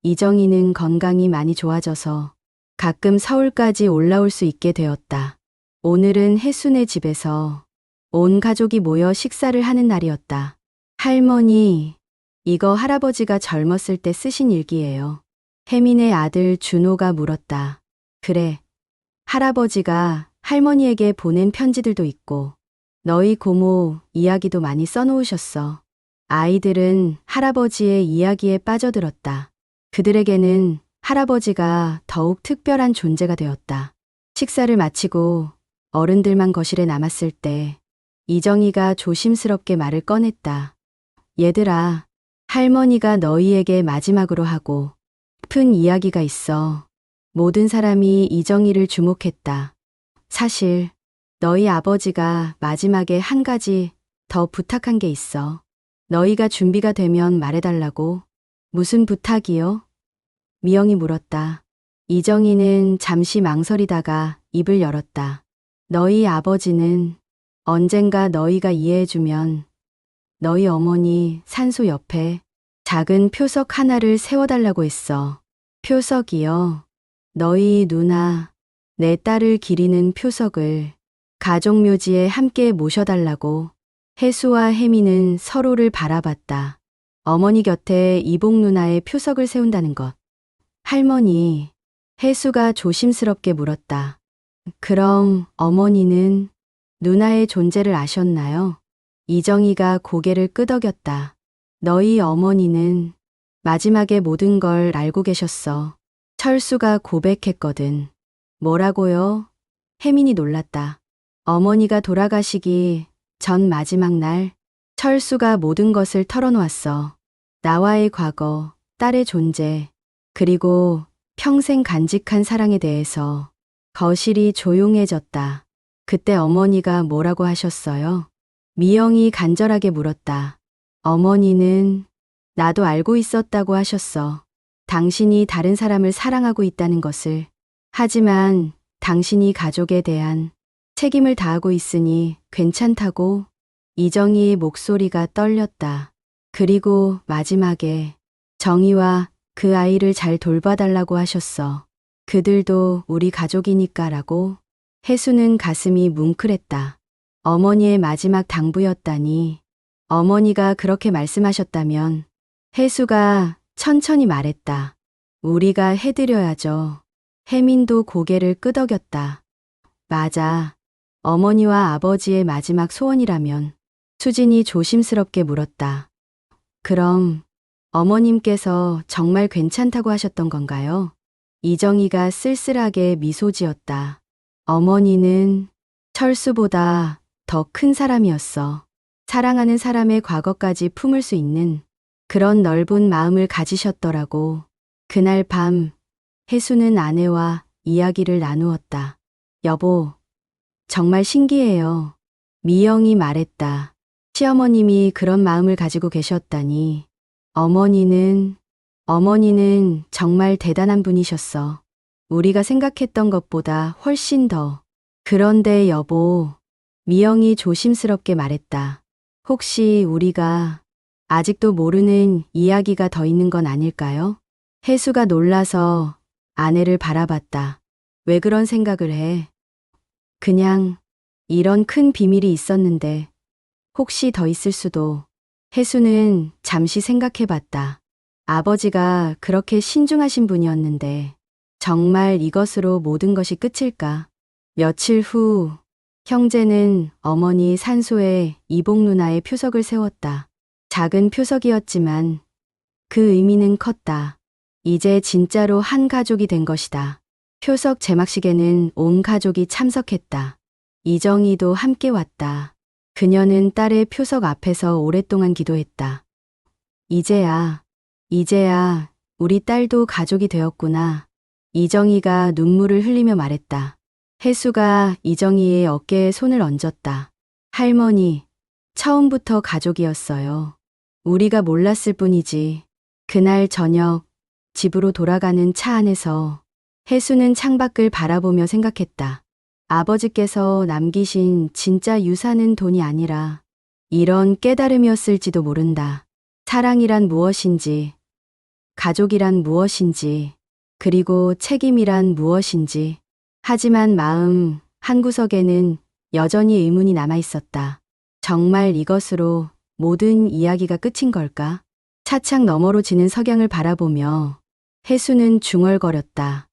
A: 이정희는 건강이 많이 좋아져서 가끔 서울까지 올라올 수 있게 되었다. 오늘은 혜순의 집에서 온 가족이 모여 식사를 하는 날이었다. 할머니, 이거 할아버지가 젊었을 때 쓰신 일기예요. 혜민의 아들 준호가 물었다. 그래, 할아버지가 할머니에게 보낸 편지들도 있고 너희 고모 이야기도 많이 써놓으셨어. 아이들은 할아버지의 이야기에 빠져들었다. 그들에게는 할아버지가 더욱 특별한 존재가 되었다. 식사를 마치고 어른들만 거실에 남았을 때 이정희가 조심스럽게 말을 꺼냈다. 얘들아, 할머니가 너희에게 마지막으로 하고 싶은 이야기가 있어. 모든 사람이 이정희를 주목했다. 사실 너희 아버지가 마지막에 한 가지 더 부탁한 게 있어. 너희가 준비가 되면 말해달라고. 무슨 부탁이요? 미영이 물었다. 이정희는 잠시 망설이다가 입을 열었다. 너희 아버지는 언젠가 너희가 이해해주면 너희 어머니 산소 옆에 작은 표석 하나를 세워달라고 했어. 표석이요? 너희 누나, 내 딸을 기리는 표석을 가족묘지에 함께 모셔달라고. 혜수와 혜미는 서로를 바라봤다. 어머니 곁에 이복 누나의 표석을 세운다는 것. 할머니, 혜수가 조심스럽게 물었다. 그럼 어머니는 누나의 존재를 아셨나요? 이정희가 고개를 끄덕였다. 너희 어머니는 마지막에 모든 걸 알고 계셨어. 철수가 고백했거든. 뭐라고요? 혜민이 놀랐다. 어머니가 돌아가시기 전 마지막 날 철수가 모든 것을 털어놓았어. 나와의 과거, 딸의 존재, 그리고 평생 간직한 사랑에 대해서. 거실이 조용해졌다. 그때 어머니가 뭐라고 하셨어요? 미영이 간절하게 물었다. 어머니는 나도 알고 있었다고 하셨어. 당신이 다른 사람을 사랑하고 있다는 것을. 하지만 당신이 가족에 대한 책임을 다하고 있으니 괜찮다고. 이정희의 목소리가 떨렸다. 그리고 마지막에 정희와 그 아이를 잘 돌봐달라고 하셨어. 그들도 우리 가족이니까라고. 혜수는 가슴이 뭉클했다. 어머니의 마지막 당부였다니. 어머니가 그렇게 말씀하셨다면. 혜수가 천천히 말했다. 우리가 해드려야죠. 혜민도 고개를 끄덕였다. 맞아. 어머니와 아버지의 마지막 소원이라면. 수진이 조심스럽게 물었다. 그럼 어머님께서 정말 괜찮다고 하셨던 건가요? 이정희가 쓸쓸하게 미소 지었다. 어머니는 철수보다 더 큰 사람이었어. 사랑하는 사람의 과거까지 품을 수 있는 그런 넓은 마음을 가지셨더라고. 그날 밤 혜수는 아내와 이야기를 나누었다. 여보, 정말 신기해요. 미영이 말했다. 시어머님이 그런 마음을 가지고 계셨다니. 어머니는 정말 대단한 분이셨어. 우리가 생각했던 것보다 훨씬 더. 그런데 여보, 미영이 조심스럽게 말했다. 혹시 우리가 아직도 모르는 이야기가 더 있는 건 아닐까요? 혜수가 놀라서 아내를 바라봤다. 왜 그런 생각을 해? 그냥 이런 큰 비밀이 있었는데 혹시 더 있을 수도. 혜수는 잠시 생각해봤다. 아버지가 그렇게 신중하신 분이었는데 정말 이것으로 모든 것이 끝일까? 며칠 후 형제는 어머니 산소에 이복 누나의 표석을 세웠다. 작은 표석이었지만 그 의미는 컸다. 이제 진짜로 한 가족이 된 것이다. 표석 제막식에는 온 가족이 참석했다. 이정희도 함께 왔다. 그녀는 딸의 표석 앞에서 오랫동안 기도했다. 이제야 우리 딸도 가족이 되었구나. 이정희가 눈물을 흘리며 말했다. 혜수가 이정희의 어깨에 손을 얹었다. 할머니, 처음부터 가족이었어요. 우리가 몰랐을 뿐이지. 그날 저녁 집으로 돌아가는 차 안에서 혜수는 창밖을 바라보며 생각했다. 아버지께서 남기신 진짜 유산은 돈이 아니라 이런 깨달음이었을지도 모른다. 사랑이란 무엇인지, 가족이란 무엇인지, 그리고 책임이란 무엇인지. 하지만 마음 한구석에는 여전히 의문이 남아 있었다. 정말 이것으로 모든 이야기가 끝인 걸까? 차창 너머로 지는 석양을 바라보며 혜수는 중얼거렸다.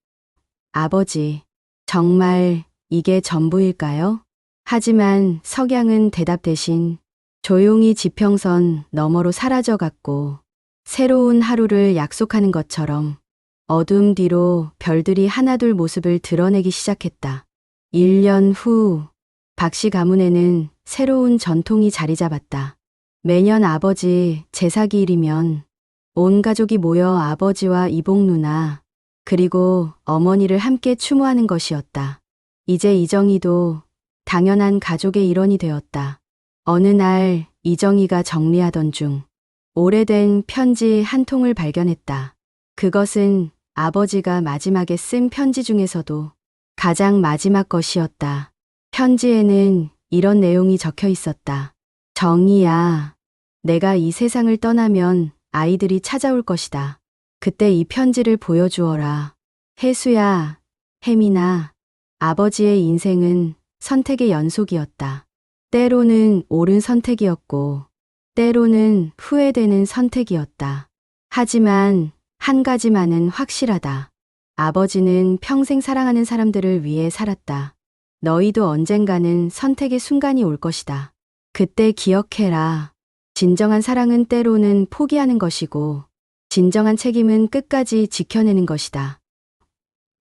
A: 아버지, 정말 이게 전부일까요? 하지만 석양은 대답 대신 조용히 지평선 너머로 사라져갔고 새로운 하루를 약속하는 것처럼 어둠 뒤로 별들이 하나둘 모습을 드러내기 시작했다. 1년 후 박씨 가문에는 새로운 전통이 자리 잡았다. 매년 아버지 제사기일이면 온 가족이 모여 아버지와 이복 누나 그리고 어머니를 함께 추모하는 것이었다. 이제 이정희도 당연한 가족의 일원이 되었다. 어느 날 이정희가 정리하던 중 오래된 편지 한 통을 발견했다. 그것은 아버지가 마지막에 쓴 편지 중에서도 가장 마지막 것이었다. 편지에는 이런 내용이 적혀 있었다. 정희야, 내가 이 세상을 떠나면 아이들이 찾아올 것이다. 그때 이 편지를 보여주어라. 혜수야, 혜민아, 아버지의 인생은 선택의 연속이었다. 때로는 옳은 선택이었고, 때로는 후회되는 선택이었다. 하지만 한 가지만은 확실하다. 아버지는 평생 사랑하는 사람들을 위해 살았다. 너희도 언젠가는 선택의 순간이 올 것이다. 그때 기억해라. 진정한 사랑은 때로는 포기하는 것이고, 진정한 책임은 끝까지 지켜내는 것이다.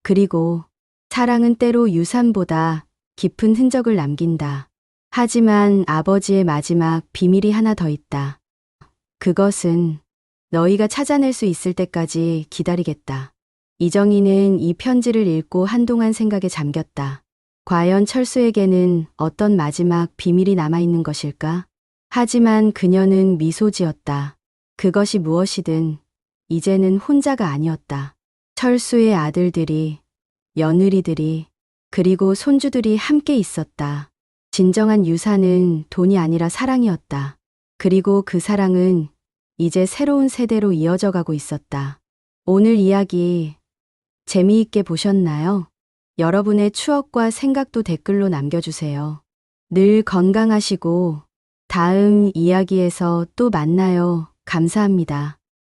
A: 그리고 사랑은 때로 유산보다 깊은 흔적을 남긴다. 하지만 아버지의 마지막 비밀이 하나 더 있다. 그것은 너희가 찾아낼 수 있을 때까지 기다리겠다. 이정희는 이 편지를 읽고 한동안 생각에 잠겼다. 과연 철수에게는 어떤 마지막 비밀이 남아있는 것일까? 하지만 그녀는 미소 지었다. 그것이 무엇이든 이제는 혼자가 아니었다. 철수의 아들들이, 며느리들이, 그리고 손주들이 함께 있었다. 진정한 유산은 돈이 아니라 사랑이었다. 그리고 그 사랑은 이제 새로운 세대로 이어져 가고 있었다. 오늘 이야기 재미있게 보셨나요? 여러분의 추억과 생각도 댓글로 남겨주세요. 늘 건강하시고 다음 이야기에서 또 만나요. 감사합니다.